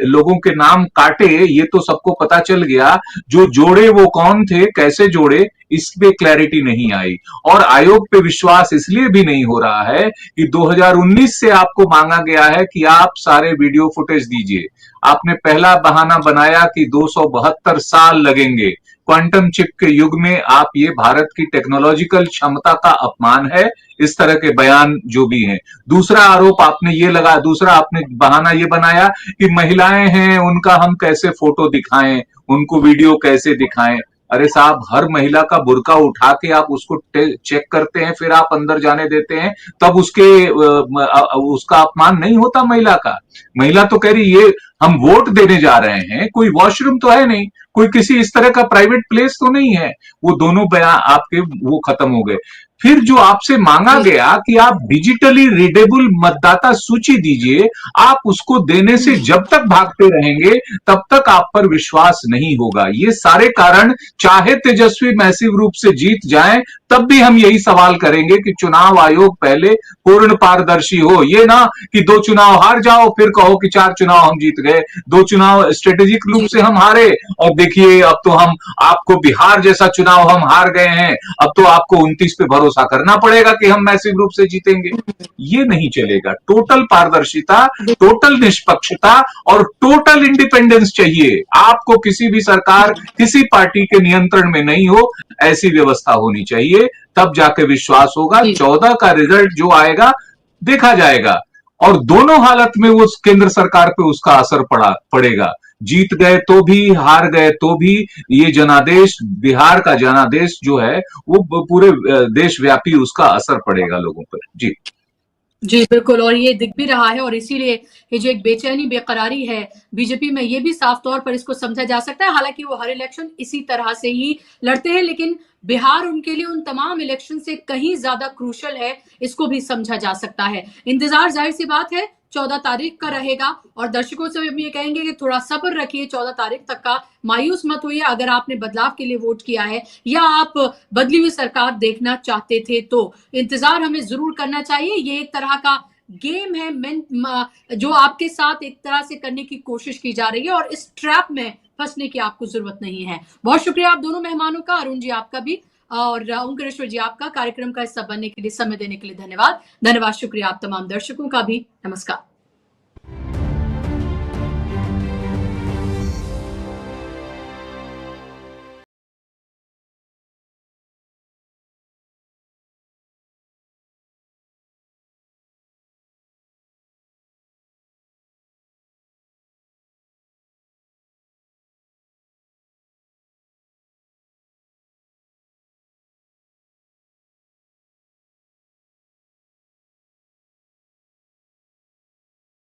लोगों के नाम काटे, ये तो सबको पता चल गया। जो जोड़े वो कौन थे, कैसे जोड़े, इस पे क्लैरिटी नहीं आई। और आयोग पे विश्वास इसलिए भी नहीं हो रहा है कि 2019 से आपको मांगा गया है कि आप सारे वीडियो फुटेज दीजिए। आपने पहला बहाना बनाया कि 272 साल लगेंगे। क्वांटम चिप के युग में आप, ये भारत की टेक्नोलॉजिकल क्षमता का अपमान है, इस तरह के बयान जो भी हैं। दूसरा आरोप आपने ये लगा, दूसरा आपने बहाना ये बनाया कि महिलाएं हैं, उनका हम कैसे फोटो दिखाएं, उनको वीडियो कैसे दिखाएं। अरे साहब, हर महिला का बुर्का उठा के आप उसको चेक करते हैं, फिर आप अंदर जाने देते हैं, तब उसका अपमान नहीं होता महिला का? महिला तो कह रही ये हम वोट देने जा रहे हैं, कोई वॉशरूम तो है नहीं, कोई किसी इस तरह का प्राइवेट प्लेस तो नहीं है। वो दोनों बयान आपके वो खत्म हो गए। फिर जो आपसे मांगा गया कि आप डिजिटली रीडेबल मतदाता सूची दीजिए, आप उसको देने से जब तक भागते रहेंगे तब तक आप पर विश्वास नहीं होगा। ये सारे कारण, चाहे तेजस्वी मैसिव रूप से जीत जाएं, तब भी हम यही सवाल करेंगे कि चुनाव आयोग पहले पूर्ण पारदर्शी हो। ये ना कि 2 चुनाव हार जाओ फिर कहो कि 4 चुनाव हम जीत गए। 2 चुनाव स्ट्रेटेजिक रूप से हम हारे और देखिए अब तो हम आपको बिहार जैसा चुनाव हम हार गए हैं, अब तो आपको 29 पे भरोसा करना पड़ेगा कि हम मैसिव रूप से जीतेंगे। ये नहीं चलेगा। टोटल पारदर्शिता, टोटल निष्पक्षता और टोटल इंडिपेंडेंस चाहिए। आपको किसी भी सरकार, किसी पार्टी के नियंत्रण में नहीं हो, ऐसी व्यवस्था होनी चाहिए, तब जाके विश्वास होगा। 14 का रिजल्ट जो आएगा देखा जाएगा और दोनों हालत में वो केंद्र सरकार पे उसका असर पड़ेगा। जीत गए तो भी, हार गए तो भी, ये जनादेश, बिहार का जनादेश जो है वो पूरे देशव्यापी उसका असर पड़ेगा लोगों पर। जी जी बिल्कुल, और ये दिख भी रहा है, और इसीलिए ये जो एक बेचैनी बेकरारी है बीजेपी में, ये भी साफ तौर पर इसको समझा जा सकता है। हालांकि वो हर इलेक्शन इसी तरह से ही लड़ते हैं, लेकिन बिहार उनके लिए उन तमाम इलेक्शन से कहीं ज्यादा क्रूशल है, इसको भी समझा जा सकता है। इंतजार जाहिर सी बात है 14 तारीख का रहेगा, और दर्शकों से भी ये कहेंगे कि थोड़ा सब्र रखिए 14 तारीख तक का। मायूस मत होइए अगर आपने बदलाव के लिए वोट किया है या आप बदली हुई सरकार देखना चाहते थे, तो इंतजार हमें जरूर करना चाहिए। ये एक तरह का गेम है जो आपके साथ एक तरह से करने की कोशिश की जा रही है, और इस ट्रैप में फंसने की आपको जरूरत नहीं है। बहुत शुक्रिया आप दोनों मेहमानों का, अरुण जी आपका भी और ओंकारेश्वर जी आपका, कार्यक्रम का हिस्सा बनने के लिए, समय देने के लिए धन्यवाद। शुक्रिया आप तमाम दर्शकों का भी। नमस्कार।